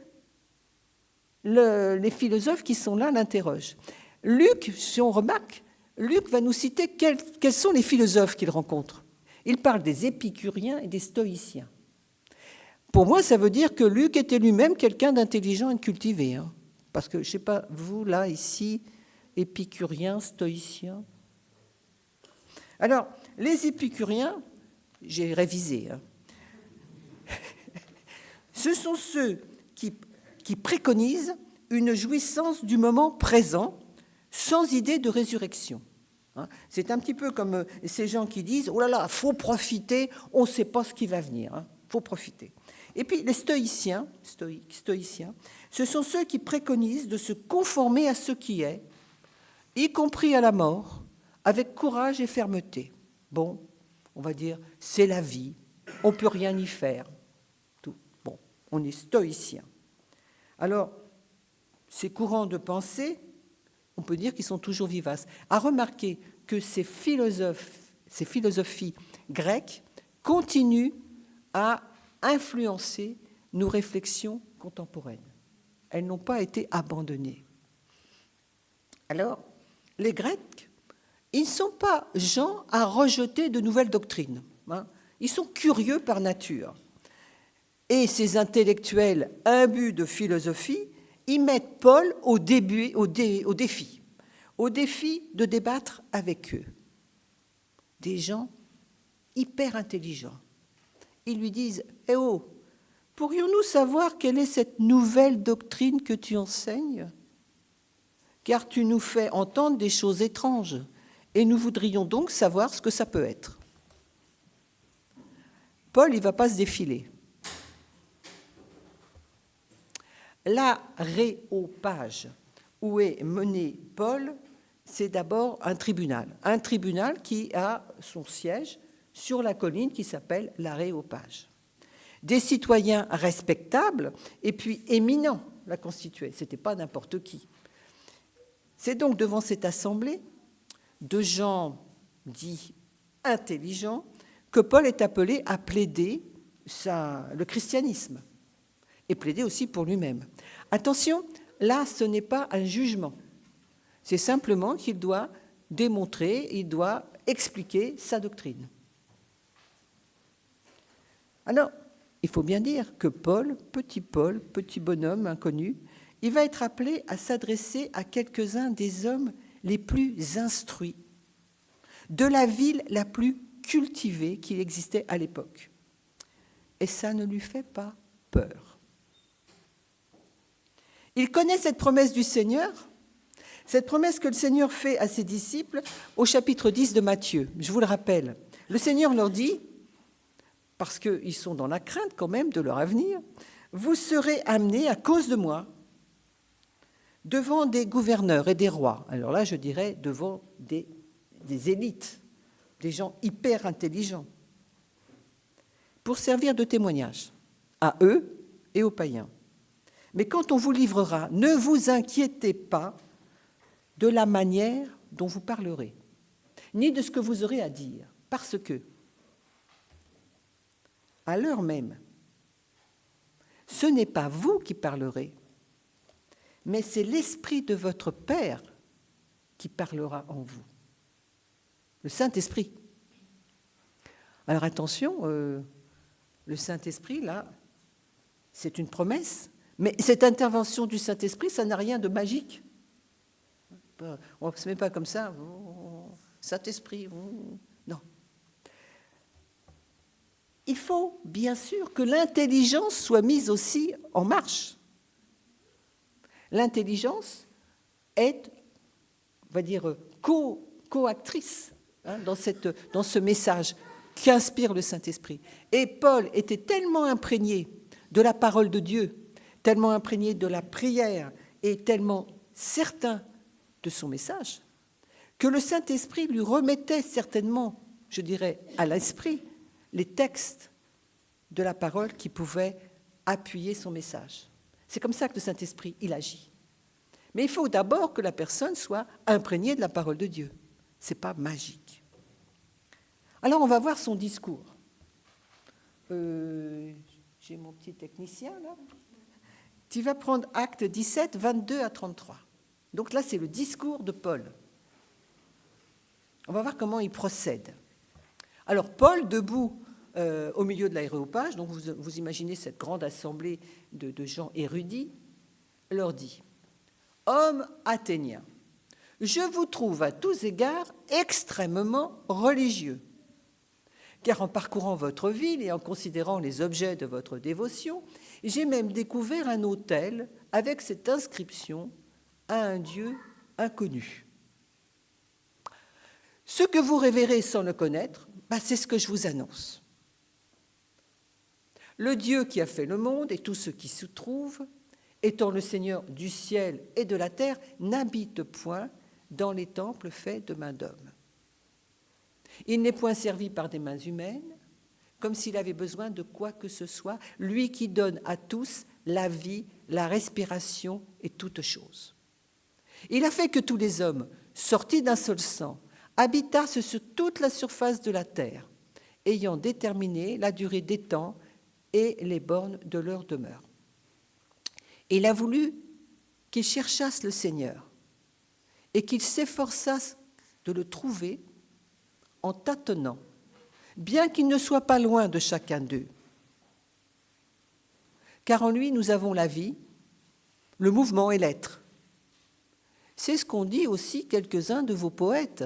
les philosophes qui sont là l'interrogent. Luc, si on remarque, Luc va nous citer quels sont les philosophes qu'il rencontre. Il parle des épicuriens et des stoïciens. Pour moi, ça veut dire que Luc était lui-même quelqu'un d'intelligent et de cultivé. Parce que, je ne sais pas, vous, là, ici, épicuriens, stoïciens. Alors, les épicuriens, j'ai révisé, ce sont ceux qui préconisent une jouissance du moment présent sans idée de résurrection. C'est un petit peu comme ces gens qui disent « Oh là là, il faut profiter, on ne sait pas ce qui va venir, il faut profiter ». Et puis les stoïciens, ce sont ceux qui préconisent de se conformer à ce qui est, y compris à la mort, avec courage et fermeté. Bon, on va dire, c'est la vie, on ne peut rien y faire. Tout. Bon, on est stoïcien. Alors, ces courants de pensée, on peut dire qu'ils sont toujours vivaces. À remarquer que ces philosophies grecques continuent à influencer nos réflexions contemporaines. Elles n'ont pas été abandonnées. Alors, les Grecs, ils ne sont pas gens à rejeter de nouvelles doctrines. Ils sont curieux par nature. Et ces intellectuels imbus de philosophie, ils mettent Paul au défi. au défi de débattre avec eux. Des gens hyper intelligents. Ils lui disent « Eh oh, pourrions-nous savoir quelle est cette nouvelle doctrine que tu enseignes ? Car tu nous fais entendre des choses étranges, et nous voudrions donc savoir ce que ça peut être. » Paul, il ne va pas se défiler. L'aréopage, où est mené Paul, c'est d'abord un tribunal qui a son siège sur la colline qui s'appelle l'Aréopage. Des citoyens respectables et puis éminents la constituaient, ce n'était pas n'importe qui. C'est donc devant cette assemblée de gens dits intelligents que Paul est appelé à plaider le christianisme et plaider aussi pour lui-même. Attention, là, ce n'est pas un jugement. C'est simplement qu'il doit démontrer, il doit expliquer sa doctrine. Alors, il faut bien dire que Paul, petit bonhomme inconnu, il va être appelé à s'adresser à quelques-uns des hommes les plus instruits, de la ville la plus cultivée qu'il existait à l'époque. Et ça ne lui fait pas peur. Il connaît cette promesse du Seigneur, cette promesse que le Seigneur fait à ses disciples au chapitre 10 de Matthieu. Je vous le rappelle. Le Seigneur leur dit, parce qu'ils sont dans la crainte quand même de leur avenir, « Vous serez amenés à cause de moi devant des gouverneurs et des rois. » Alors là, je dirais devant des élites, des gens hyper intelligents, pour servir de témoignage à eux et aux païens. Mais quand on vous livrera, ne vous inquiétez pas de la manière dont vous parlerez, ni de ce que vous aurez à dire, parce que, à l'heure même, ce n'est pas vous qui parlerez, mais c'est l'Esprit de votre Père qui parlera en vous, le Saint-Esprit. Alors attention, le Saint-Esprit, là, c'est une promesse, mais cette intervention du Saint-Esprit, ça n'a rien de magique. On ne se met pas comme ça, Saint-Esprit, non. Il faut bien sûr que l'intelligence soit mise aussi en marche. L'intelligence est, on va dire, co-actrice dans ce message qu'inspire le Saint-Esprit. Et Paul était tellement imprégné de la parole de Dieu, tellement imprégné de la prière et tellement certain de son message, que le Saint-Esprit lui remettait certainement, je dirais, à l'esprit, les textes de la parole qui pouvaient appuyer son message. C'est comme ça que le Saint-Esprit, il agit. Mais il faut d'abord que la personne soit imprégnée de la parole de Dieu. Ce n'est pas magique. Alors, on va voir son discours. J'ai mon petit technicien, là. Tu vas prendre Actes 17, 22 à 33. Donc là, c'est le discours de Paul. On va voir comment il procède. Alors, Paul, debout au milieu de l'aréopage, donc vous imaginez cette grande assemblée de gens érudits, leur dit « Hommes athéniens, je vous trouve à tous égards extrêmement religieux, car en parcourant votre ville et en considérant les objets de votre dévotion, j'ai même découvert un autel avec cette inscription « à un Dieu inconnu ». Ce que vous révérez sans le connaître, c'est ce que je vous annonce. Le Dieu qui a fait le monde et tout ce qui s'y trouve, étant le Seigneur du ciel et de la terre, n'habite point dans les temples faits de mains d'hommes. Il n'est point servi par des mains humaines, comme s'il avait besoin de quoi que ce soit, lui qui donne à tous la vie, la respiration et toutes choses. Il a fait que tous les hommes, sortis d'un seul sang, habitassent sur toute la surface de la terre, ayant déterminé la durée des temps et les bornes de leur demeure. Il a voulu qu'ils cherchassent le Seigneur et qu'ils s'efforçassent de le trouver en tâtonnant, bien qu'il ne soit pas loin de chacun d'eux. Car en lui, nous avons la vie, le mouvement et l'être. C'est ce qu'ont dit aussi quelques-uns de vos poètes.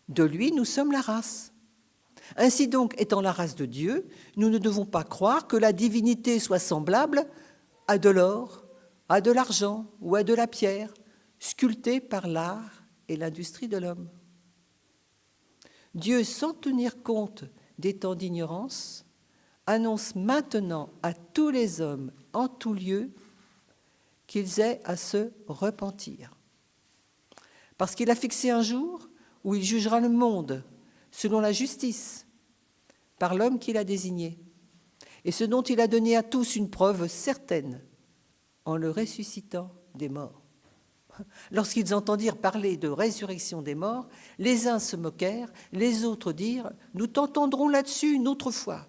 De lui, nous sommes la race. Ainsi donc, étant la race de Dieu, nous ne devons pas croire que la divinité soit semblable à de l'or, à de l'argent ou à de la pierre, sculptée par l'art et l'industrie de l'homme. Dieu, sans tenir compte des temps d'ignorance, annonce maintenant à tous les hommes, en tout lieu, qu'ils aient à se repentir. Parce qu'il a fixé un jour où il jugera le monde selon la justice, par l'homme qu'il a désigné, et ce dont il a donné à tous une preuve certaine, en le ressuscitant des morts. Lorsqu'ils entendirent parler de résurrection des morts, les uns se moquèrent, les autres dirent « Nous t'entendrons là-dessus une autre fois ».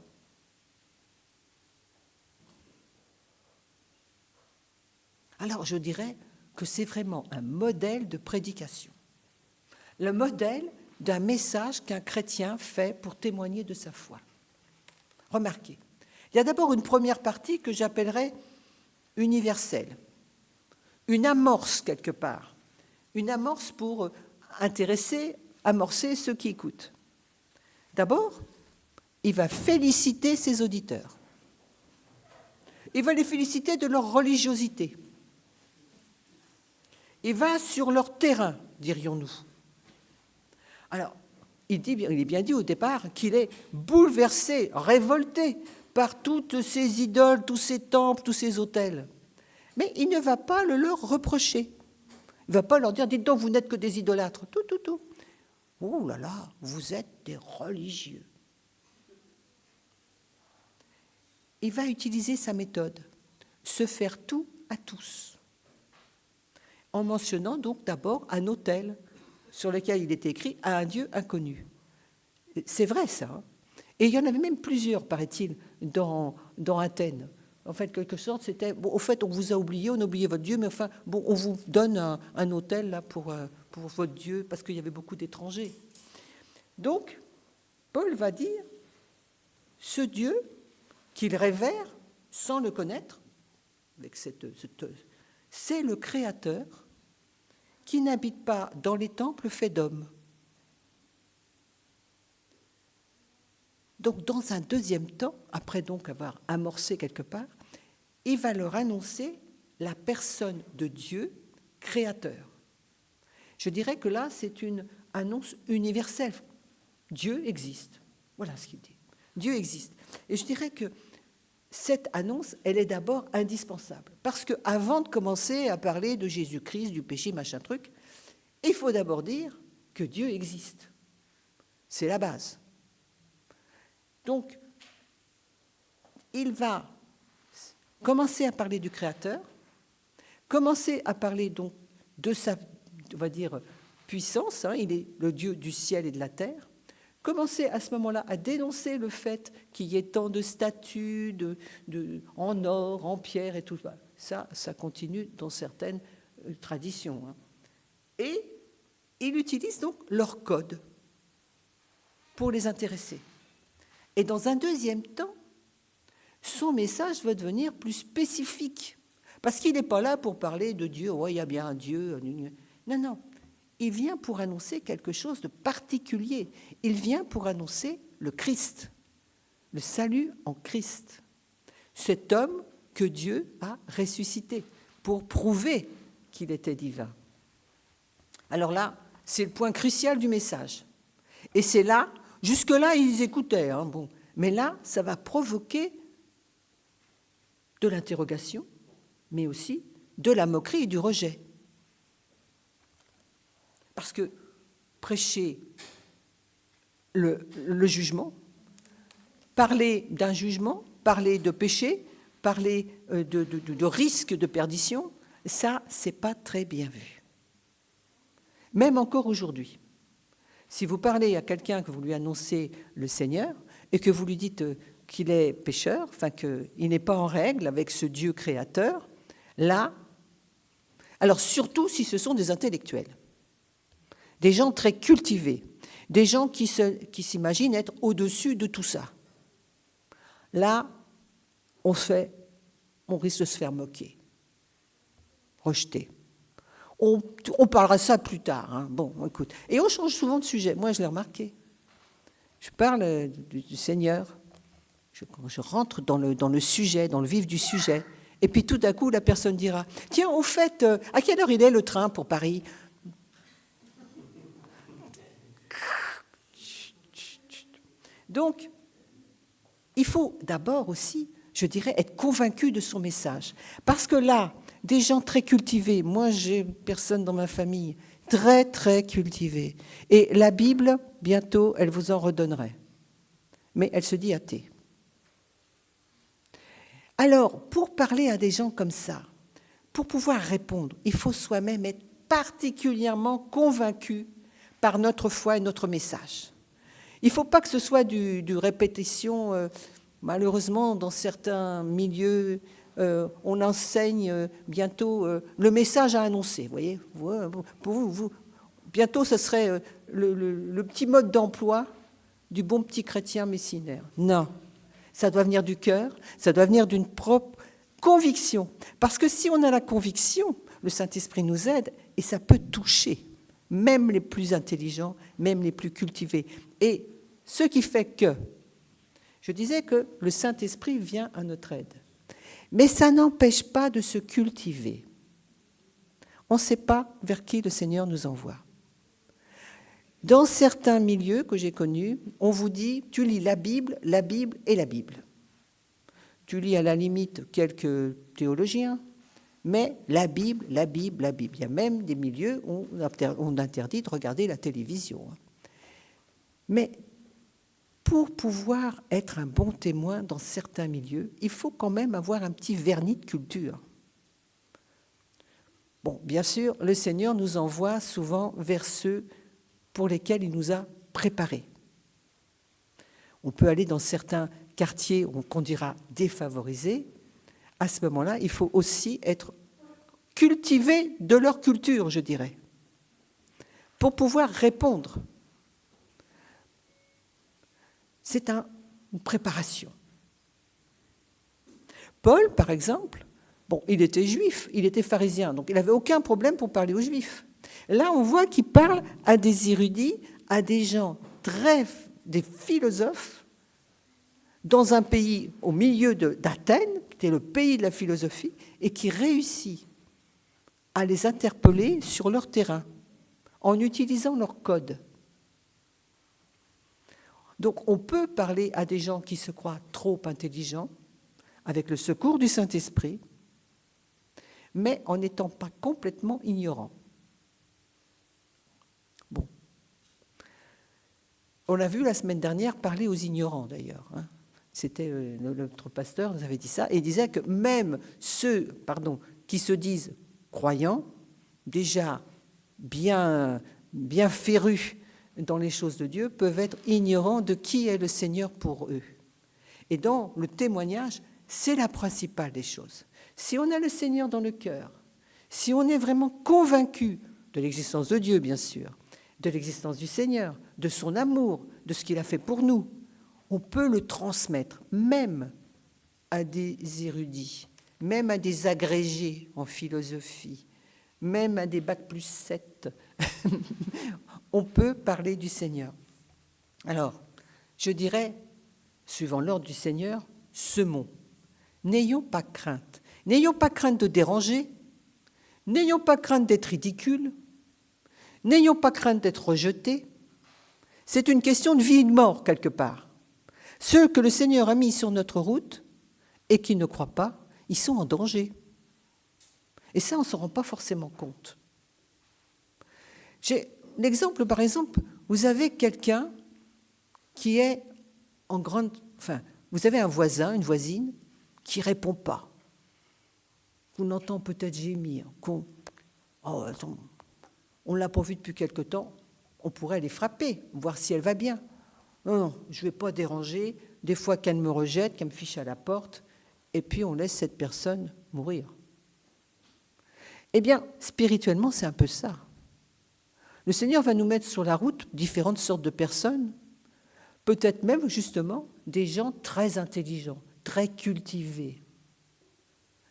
Alors je dirais que c'est vraiment un modèle de prédication. Le modèle d'un message qu'un chrétien fait pour témoigner de sa foi. Remarquez, il y a d'abord une première partie que j'appellerais universelle, une amorce quelque part, une amorce pour amorcer ceux qui écoutent. D'abord, il va féliciter ses auditeurs. Il va les féliciter de leur religiosité. Il va sur leur terrain, dirions-nous. Alors, il est bien dit au départ qu'il est bouleversé, révolté par toutes ces idoles, tous ces temples, tous ces autels. Mais il ne va pas le leur reprocher. Il ne va pas leur dire « Dites donc, vous n'êtes que des idolâtres. » Tout. Oh là là, vous êtes des religieux. Il va utiliser sa méthode, se faire tout à tous, en mentionnant donc d'abord un autel sur lequel il est écrit « à un Dieu inconnu ». C'est vrai ça. Hein. Et il y en avait même plusieurs, paraît-il, dans Athènes. En fait, quelque sorte, c'était, bon, au fait, on vous a oublié, on a oublié votre Dieu, mais enfin, bon, on vous donne un autel là pour votre Dieu, parce qu'il y avait beaucoup d'étrangers. Donc, Paul va dire, ce Dieu qu'il révère sans le connaître, avec c'est le Créateur qui n'habite pas dans les temples faits d'hommes. Donc, dans un deuxième temps, après donc avoir amorcé quelque part, il va leur annoncer la personne de Dieu, créateur. Je dirais que là, c'est une annonce universelle. Dieu existe. Voilà ce qu'il dit. Dieu existe. Et je dirais que cette annonce, elle est d'abord indispensable. Parce qu'avant de commencer à parler de Jésus-Christ, du péché, machin truc, il faut d'abord dire que Dieu existe. C'est la base. Donc, il va commencer à parler du Créateur, commencer à parler donc de sa, on va dire, puissance, hein, il est le Dieu du ciel et de la terre, commencer à ce moment-là à dénoncer le fait qu'il y ait tant de statues en or, en pierre et tout ça. Ça continue dans certaines traditions. Hein. Et il utilise donc leur code pour les intéresser. Et dans un deuxième temps, son message va devenir plus spécifique. Parce qu'il n'est pas là pour parler de Dieu, ouais, il y a bien un Dieu. Non. Il vient pour annoncer quelque chose de particulier. Il vient pour annoncer le Christ, le salut en Christ. Cet homme que Dieu a ressuscité pour prouver qu'il était divin. Alors là, c'est le point crucial du message. Et c'est là, jusque-là, ils écoutaient. Hein, bon. Mais là, ça va provoquer de l'interrogation, mais aussi de la moquerie et du rejet. Parce que prêcher le jugement, parler d'un jugement, parler de péché, parler de risque de perdition, ça, c'est pas très bien vu. Même encore aujourd'hui. Si vous parlez à quelqu'un, que vous lui annoncez le Seigneur, et que vous lui dites qu'il est pécheur, enfin qu'il n'est pas en règle avec ce Dieu créateur, là, alors surtout si ce sont des intellectuels, des gens très cultivés, des gens qui s'imaginent être au-dessus de tout ça. Là, on risque de se faire moquer, rejeter. On parlera ça plus tard. Hein. Bon, écoute. Et on change souvent de sujet. Moi, je l'ai remarqué. Je parle du Seigneur. Je rentre dans le sujet, dans le vif du sujet. Et puis tout à coup, la personne dira, tiens, au fait, à quelle heure il est le train pour Paris ? Donc, il faut d'abord aussi, je dirais, être convaincu de son message. Parce que là, des gens très cultivés, moi j'ai personne dans ma famille, très très cultivés. Et la Bible, bientôt, elle vous en redonnerait. Mais elle se dit athée. Alors, pour parler à des gens comme ça, pour pouvoir répondre, il faut soi-même être particulièrement convaincu par notre foi et notre message. Il ne faut pas que ce soit du répétition. Malheureusement, dans certains milieux, on enseigne bientôt le message à annoncer. Vous voyez, pour vous, bientôt, ce serait le petit mode d'emploi du bon petit chrétien messinaire. Non, ça doit venir du cœur, ça doit venir d'une propre conviction. Parce que si on a la conviction, le Saint-Esprit nous aide et ça peut toucher même les plus intelligents, même les plus cultivés. Et ce qui fait que, je disais que le Saint-Esprit vient à notre aide. Mais ça n'empêche pas de se cultiver. On ne sait pas vers qui le Seigneur nous envoie. Dans certains milieux que j'ai connus, on vous dit, tu lis la Bible et la Bible. Tu lis à la limite quelques théologiens, mais la Bible. Il y a même des milieux où on interdit de regarder la télévision. Mais pour pouvoir être un bon témoin dans certains milieux, il faut quand même avoir un petit vernis de culture. Bon, bien sûr, le Seigneur nous envoie souvent vers ceux pour lesquels il nous a préparés. On peut aller dans certains quartiers qu'on dira défavorisés. À ce moment-là, il faut aussi être cultivé de leur culture, je dirais, pour pouvoir répondre. C'est une préparation. Paul, par exemple, bon, il était juif, il était pharisien, donc il n'avait aucun problème pour parler aux juifs. Là, on voit qu'il parle à des érudits, à des gens des philosophes, dans un pays au milieu d'Athènes, qui était le pays de la philosophie, et qui réussit à les interpeller sur leur terrain, en utilisant leur code. Donc on peut parler à des gens qui se croient trop intelligents, avec le secours du Saint-Esprit, mais en n'étant pas complètement ignorants. Bon. On a vu la semaine dernière parler aux ignorants, d'ailleurs. C'était notre pasteur nous avait dit ça, et il disait que même ceux qui se disent croyants, déjà bien férus dans les choses de Dieu, peuvent être ignorants de qui est le Seigneur pour eux. Et dans le témoignage, c'est la principale des choses. Si on a le Seigneur dans le cœur, si on est vraiment convaincu de l'existence de Dieu, bien sûr, de l'existence du Seigneur, de son amour, de ce qu'il a fait pour nous, on peut le transmettre même à des érudits, même à des agrégés en philosophie, même à des bac+7. On peut parler du Seigneur. Alors, je dirais, suivant l'ordre du Seigneur, semons. N'ayons pas crainte. N'ayons pas crainte de déranger. N'ayons pas crainte d'être ridicules. N'ayons pas crainte d'être rejetés. C'est une question de vie et de mort, quelque part. Ceux que le Seigneur a mis sur notre route et qui ne croient pas, ils sont en danger. Et ça, on ne s'en rend pas forcément compte. J'ai l'exemple, par exemple, vous avez quelqu'un qui est en grande... Enfin, vous avez un voisin, une voisine, qui ne répond pas. Vous l'entendez peut-être gémir. Oh, attends, on ne l'a pas vue depuis quelque temps, on pourrait les frapper, voir si elle va bien. Non, je ne vais pas déranger, des fois qu'elle me rejette, qu'elle me fiche à la porte, et puis on laisse cette personne mourir. Eh bien, spirituellement, c'est un peu ça. Le Seigneur va nous mettre sur la route différentes sortes de personnes, peut-être même justement des gens très intelligents, très cultivés.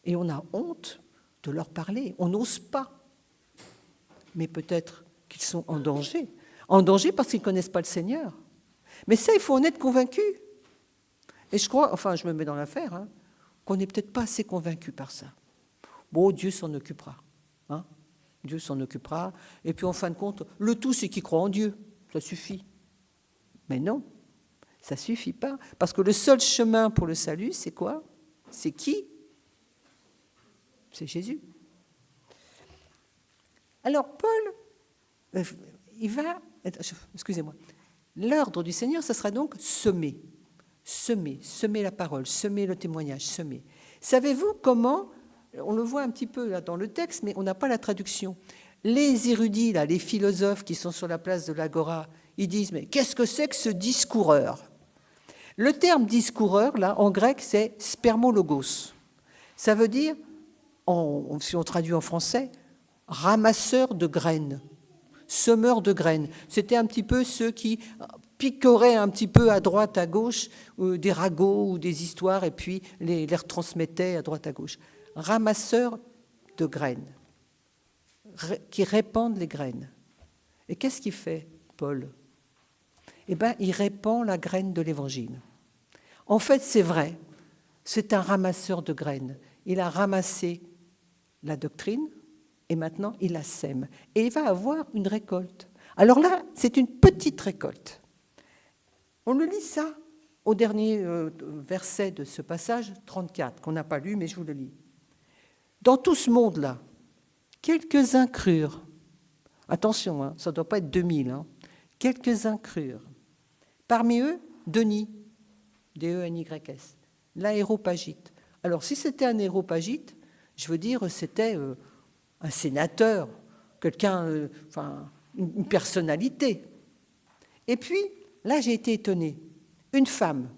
Et on a honte de leur parler, on n'ose pas. mais peut-être qu'ils sont en danger. En danger parce qu'ils ne connaissent pas le Seigneur. Mais ça, il faut en être convaincu. Et je crois, enfin je me mets dans l'affaire, hein, qu'on n'est peut-être pas assez convaincu par ça. Bon, Dieu s'en occupera. Hein, Dieu s'en occupera. Et puis en fin de compte, le tout, c'est qu'ils croient en Dieu. Ça suffit. Mais non, ça ne suffit pas. Parce que le seul chemin pour le salut, c'est quoi? C'est qui? C'est Jésus. Alors Paul, il va... Excusez-moi. L'ordre du Seigneur, ce sera donc semer. Semer la parole, semer le témoignage, semer. Savez-vous comment, on le voit un petit peu là dans le texte, mais on n'a pas la traduction. Les érudits, là, les philosophes qui sont sur la place de l'Agora, ils disent, mais qu'est-ce que c'est que ce discoureur? Le terme discoureur, là, en grec, c'est spermologos. Ça veut dire, si on traduit en français, ramasseur de graines, semeur de graines. C'était un petit peu ceux qui picoraient un petit peu à droite, à gauche, des ragots ou des histoires, et puis les retransmettaient à droite, à gauche. Ramasseur de graines, qui répandent les graines. Et qu'est-ce qu'il fait, Paul? Eh bien, il répand la graine de l'Évangile. En fait, c'est vrai, c'est un ramasseur de graines. Il a ramassé la doctrine, et maintenant, il la sème. Et il va avoir une récolte. Alors là, c'est une petite récolte. On le lit ça au dernier verset de ce passage 34, qu'on n'a pas lu, mais je vous le lis. Dans tout ce monde-là, quelques-uns crurent. Attention, hein, ça ne doit pas être 2000. Hein. Quelques-uns crurent. Parmi eux, Denis, D-E-N-Y-S, l'aéropagite. Alors, si c'était un aéropagite, je veux dire, c'était un sénateur, quelqu'un, une personnalité. Et puis, là, j'ai été étonnée. Une femme.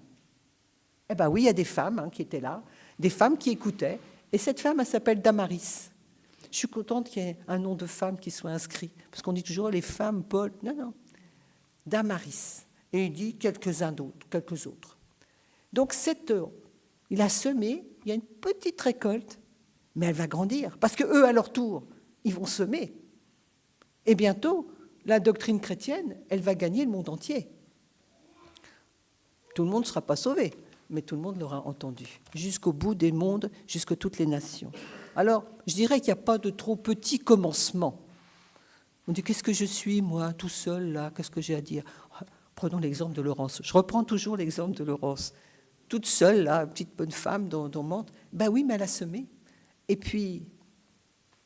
Eh bien oui, il y a des femmes qui étaient là, des femmes qui écoutaient. Et cette femme, elle s'appelle Damaris. Je suis contente qu'il y ait un nom de femme qui soit inscrit. Parce qu'on dit toujours les femmes, Paul. Non. Damaris. Et il dit quelques autres. Donc, il a semé, il y a une petite récolte, mais elle va grandir. Parce qu'eux, à leur tour, ils vont semer. Et bientôt, la doctrine chrétienne, elle va gagner le monde entier. Tout le monde ne sera pas sauvé, mais tout le monde l'aura entendu. Jusqu'au bout des mondes, jusqu'à toutes les nations. Alors, je dirais qu'il n'y a pas de trop petit commencement. On dit, qu'est-ce que je suis, moi, tout seul, là? Qu'est-ce que j'ai à dire? Prenons l'exemple de Laurence. Je reprends toujours l'exemple de Laurence. Toute seule, là, petite bonne femme dont monte. Ben oui, mais elle a semé. Et puis,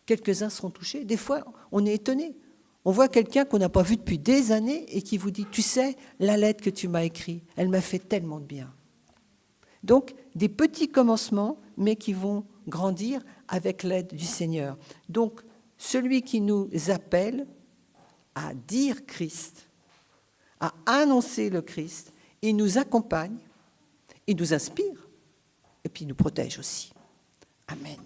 quelques-uns seront touchés. Des fois, on est étonné. On voit quelqu'un qu'on n'a pas vu depuis des années et qui vous dit, tu sais, la lettre que tu m'as écrite, elle m'a fait tellement de bien. Donc, des petits commencements, mais qui vont grandir avec l'aide du Seigneur. Donc, celui qui nous appelle à dire Christ, à annoncer le Christ, il nous accompagne, il nous inspire, et puis il nous protège aussi. Amen.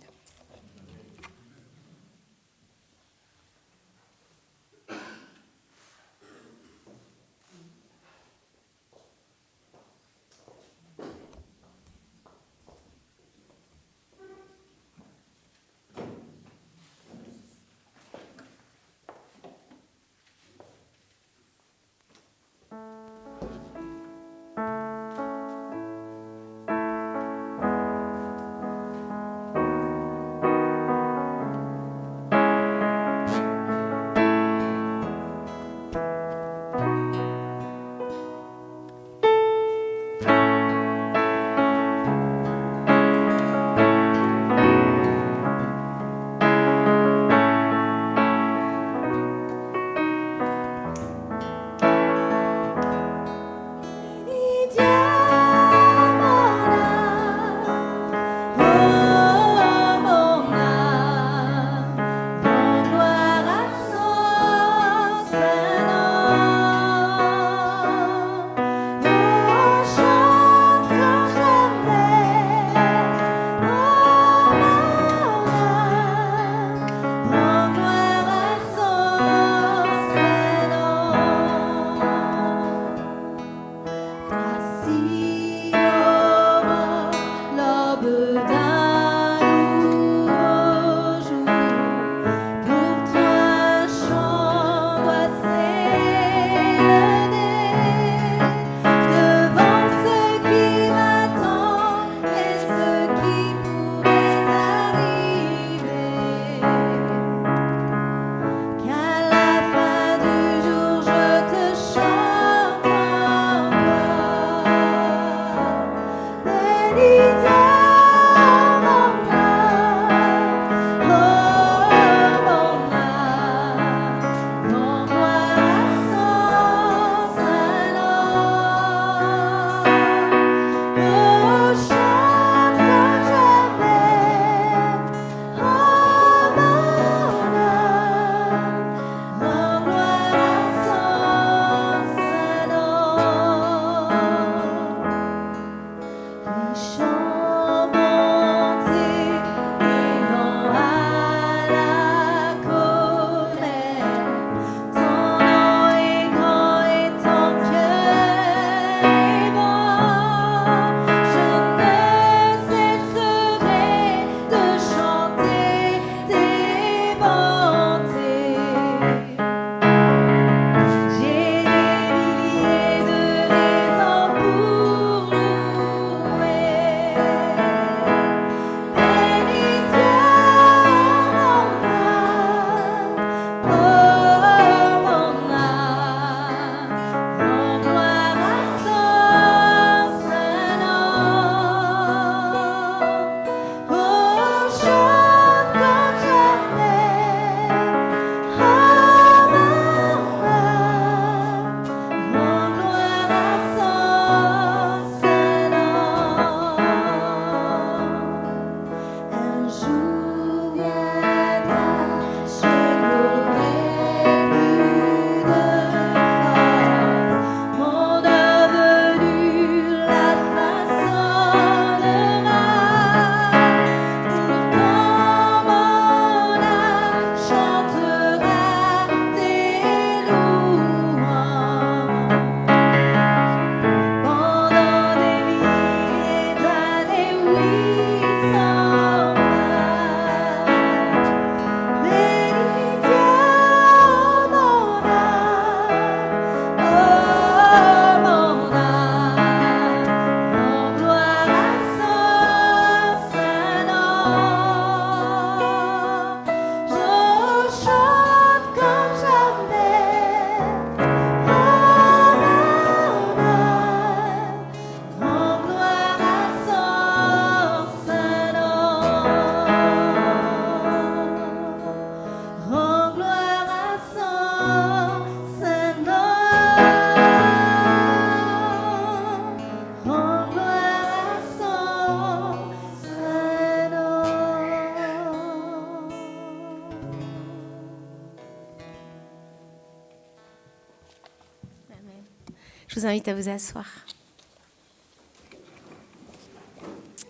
Je vous invite à vous asseoir.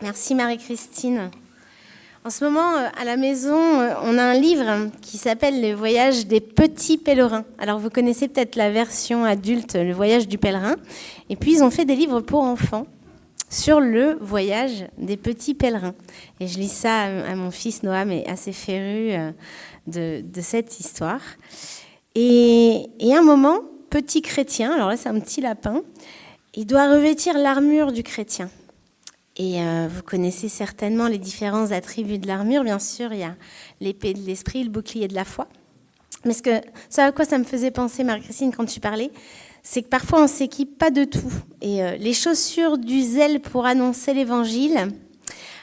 Merci Marie-Christine. En ce moment, à la maison, on a un livre qui s'appelle « Les voyages des petits pèlerins ». Alors, vous connaissez peut-être la version adulte, « Le voyage du pèlerin ». Et puis, ils ont fait des livres pour enfants sur le voyage des petits pèlerins. Et je lis ça à mon fils Noam, est assez féru de cette histoire. Et un moment, petit chrétien, alors là, c'est un petit lapin, il doit revêtir l'armure du chrétien. Et vous connaissez certainement les différents attributs de l'armure. Bien sûr, il y a l'épée de l'esprit, le bouclier de la foi. Mais ça à quoi ça me faisait penser, Marie-Christine, quand tu parlais, c'est que parfois on ne s'équipe pas de tout. Et les chaussures du zèle pour annoncer l'évangile,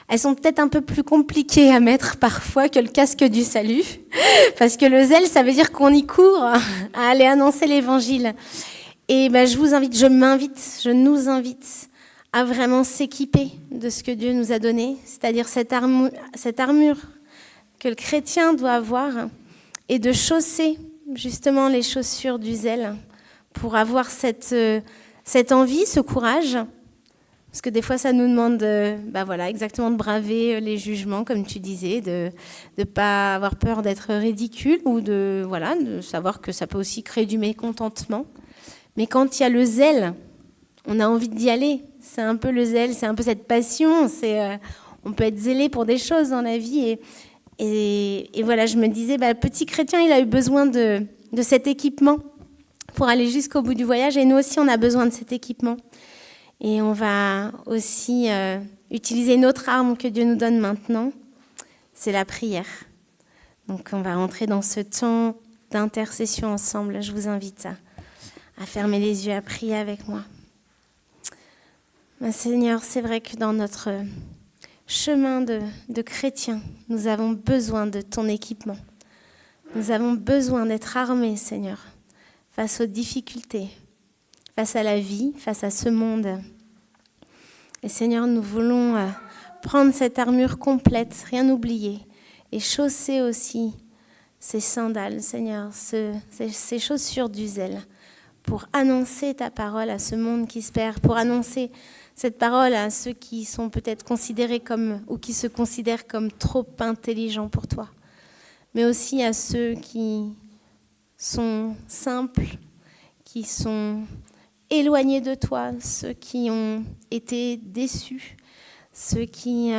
elles sont peut-être un peu plus compliquées à mettre parfois que le casque du salut. Parce que le zèle, ça veut dire qu'on y court à aller annoncer l'évangile. Et je nous invite à vraiment s'équiper de ce que Dieu nous a donné, c'est-à-dire cette armure que le chrétien doit avoir, et de chausser justement les chaussures du zèle pour avoir cette envie, ce courage, parce que des fois ça nous demande exactement de braver les jugements, comme tu disais, de ne pas avoir peur d'être ridicule, ou de savoir que ça peut aussi créer du mécontentement. Mais quand il y a le zèle, on a envie d'y aller. C'est un peu le zèle, c'est un peu cette passion. On peut être zélé pour des choses dans la vie. Et voilà, je me disais, le petit chrétien, il a eu besoin de cet équipement pour aller jusqu'au bout du voyage. Et nous aussi, on a besoin de cet équipement. Et on va aussi utiliser une autre arme que Dieu nous donne maintenant, c'est la prière. Donc on va rentrer dans ce temps d'intercession ensemble. Je vous invite à fermer les yeux, à prier avec moi. Seigneur, c'est vrai que dans notre chemin de chrétien, nous avons besoin de ton équipement. Nous avons besoin d'être armés, Seigneur, face aux difficultés, face à la vie, face à ce monde. Et Seigneur, nous voulons prendre cette armure complète, rien oublier, et chausser aussi ces sandales, Seigneur, ces chaussures du zèle, pour annoncer ta parole à ce monde qui se perd, pour annoncer cette parole à ceux qui sont peut-être considérés ou qui se considèrent comme trop intelligents pour toi, mais aussi à ceux qui sont simples, qui sont éloignés de toi, ceux qui ont été déçus, ceux qui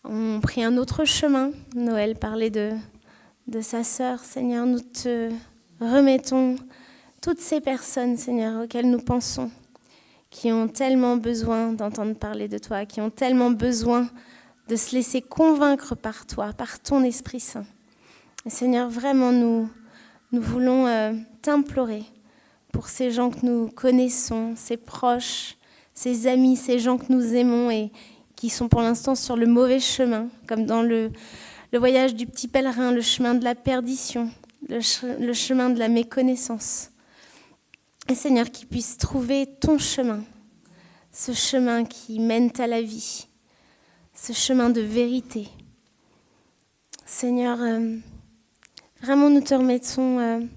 ont pris un autre chemin. Noël parlait de sa sœur. Seigneur, nous te remettons toutes ces personnes, Seigneur, auxquelles nous pensons, qui ont tellement besoin d'entendre parler de toi, qui ont tellement besoin de se laisser convaincre par toi, par ton Esprit Saint. Et Seigneur, vraiment, nous voulons t'implorer pour ces gens que nous connaissons, ces proches, ces amis, ces gens que nous aimons et qui sont pour l'instant sur le mauvais chemin, comme dans le voyage du petit pèlerin, le chemin de la perdition, le chemin de la méconnaissance. Et Seigneur, qu'ils puissent trouver ton chemin, ce chemin qui mène à la vie, ce chemin de vérité. Seigneur, vraiment nous te remettons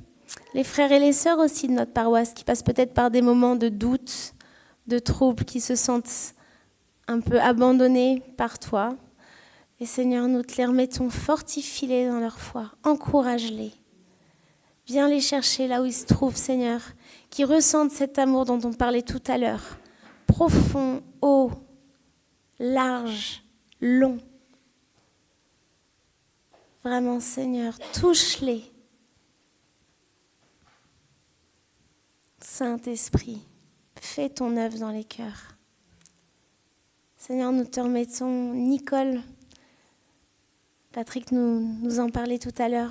les frères et les sœurs aussi de notre paroisse qui passent peut-être par des moments de doute, de trouble, qui se sentent un peu abandonnés par toi. Et Seigneur, nous te les remettons, fortifie-les dans leur foi, encourage-les. Viens les chercher là où ils se trouvent, Seigneur, qui ressentent cet amour dont on parlait tout à l'heure, profond, haut, large, long. Vraiment, Seigneur, touche-les. Saint-Esprit, fais ton œuvre dans les cœurs. Seigneur, nous te remettons Nicole. Patrick nous en parlait tout à l'heure.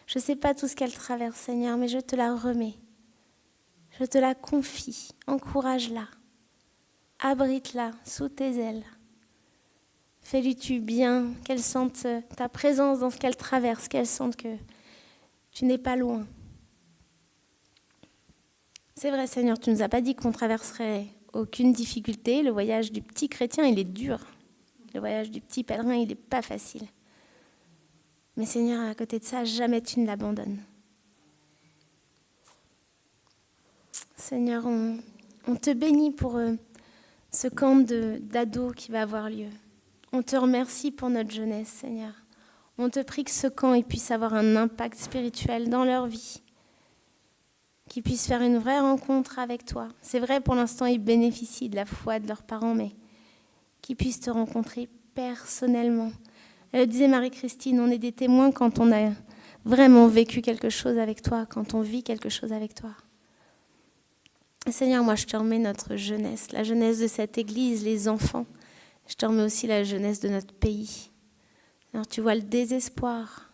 Je ne sais pas tout ce qu'elle traverse, Seigneur, mais je te la remets. Je te la confie. Encourage-la. Abrite-la sous tes ailes. Fais-lui du bien, qu'elle sente ta présence dans ce qu'elle traverse, qu'elle sente que tu n'es pas loin. C'est vrai, Seigneur, tu ne nous as pas dit qu'on traverserait aucune difficulté. Le voyage du petit chrétien, il est dur. Le voyage du petit pèlerin, il n'est pas facile. Mais Seigneur, à côté de ça, jamais tu ne l'abandonnes. Seigneur, on te bénit pour ce camp d'ados qui va avoir lieu. On te remercie pour notre jeunesse, Seigneur. On te prie que ce camp puisse avoir un impact spirituel dans leur vie, qu'ils puissent faire une vraie rencontre avec toi. C'est vrai, pour l'instant, ils bénéficient de la foi de leurs parents, mais qu'ils puissent te rencontrer personnellement. Elle disait, Marie-Christine, on est des témoins quand on a vraiment vécu quelque chose avec toi, quand on vit quelque chose avec toi. Seigneur, moi, je te remets notre jeunesse, la jeunesse de cette église, les enfants. Je te remets aussi la jeunesse de notre pays. Alors, tu vois le désespoir.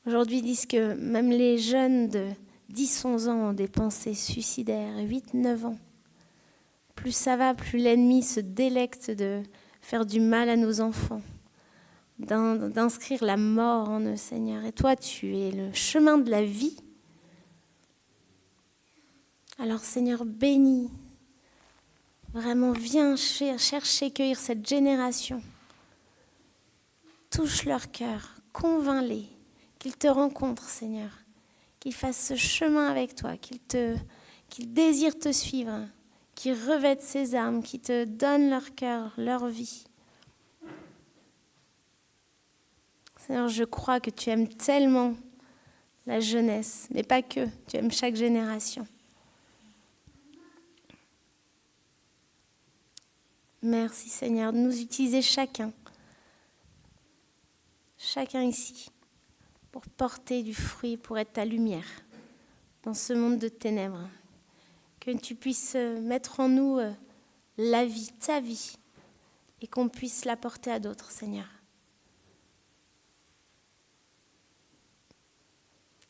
Aujourd'hui, ils disent que même les jeunes de 10-11 ans ont des pensées suicidaires, 8-9 ans. Plus ça va, plus l'ennemi se délecte de faire du mal à nos enfants, d'inscrire la mort en eux, Seigneur. Et toi, tu es le chemin de la vie. Alors, Seigneur, bénis. Vraiment, viens chercher, cueillir cette génération. Touche leur cœur, convainc-les, qu'ils te rencontrent, Seigneur, qu'ils fassent ce chemin avec toi, qu'ils désirent te suivre, qu'ils revêtent ces armes, qu'ils te donnent leur cœur, leur vie. Seigneur, je crois que tu aimes tellement la jeunesse, mais pas que, tu aimes chaque génération. Merci Seigneur de nous utiliser chacun ici, pour porter du fruit, pour être ta lumière dans ce monde de ténèbres. Que tu puisses mettre en nous la vie, ta vie, et qu'on puisse l'apporter à d'autres, Seigneur.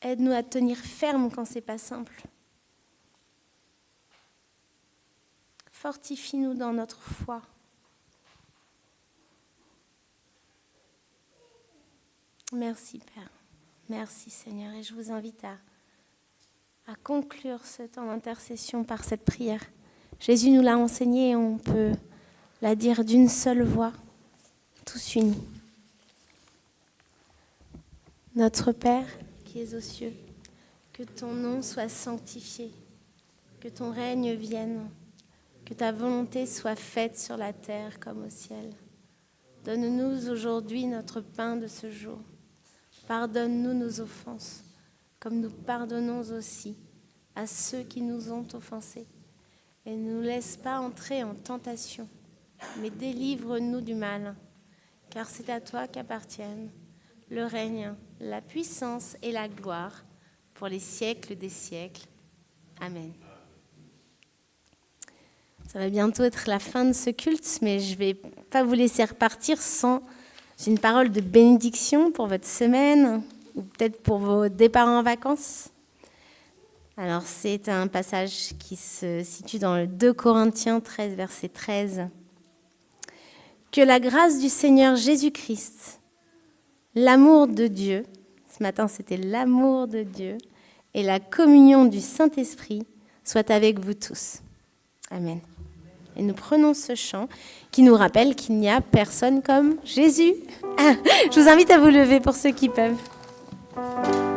Aide-nous à tenir ferme quand c'est pas simple. Fortifie-nous dans notre foi. Merci Père, merci Seigneur. Et je vous invite à conclure ce temps d'intercession par cette prière. Jésus nous l'a enseigné et on peut la dire d'une seule voix, tous unis. Notre Père qui es aux cieux, que ton nom soit sanctifié, que ton règne vienne, que ta volonté soit faite sur la terre comme au ciel. Donne-nous aujourd'hui notre pain de ce jour. Pardonne-nous nos offenses, comme nous pardonnons aussi à ceux qui nous ont offensés. Et ne nous laisse pas entrer en tentation, mais délivre-nous du mal, car c'est à toi qu'appartiennent le règne, la puissance et la gloire pour les siècles des siècles. Amen. Ça va bientôt être la fin de ce culte, mais je ne vais pas vous laisser repartir sans une parole de bénédiction pour votre semaine ou peut-être pour vos départs en vacances. Alors, c'est un passage qui se situe dans le 2 Corinthiens 13, verset 13. « Que la grâce du Seigneur Jésus-Christ, l'amour de Dieu, ce matin c'était l'amour de Dieu, et la communion du Saint-Esprit soient avec vous tous. Amen. » Et nous prenons ce chant qui nous rappelle qu'il n'y a personne comme Jésus. Je vous invite à vous lever pour ceux qui peuvent. Personne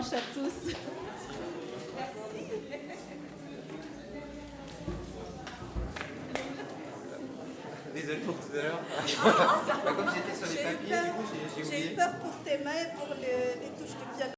dimanche à tous. Désolé pour tout à l'heure. Comme j'étais sur les papiers, du coup, j'ai oublié. J'ai eu peur pour tes mains et pour les touches de piano.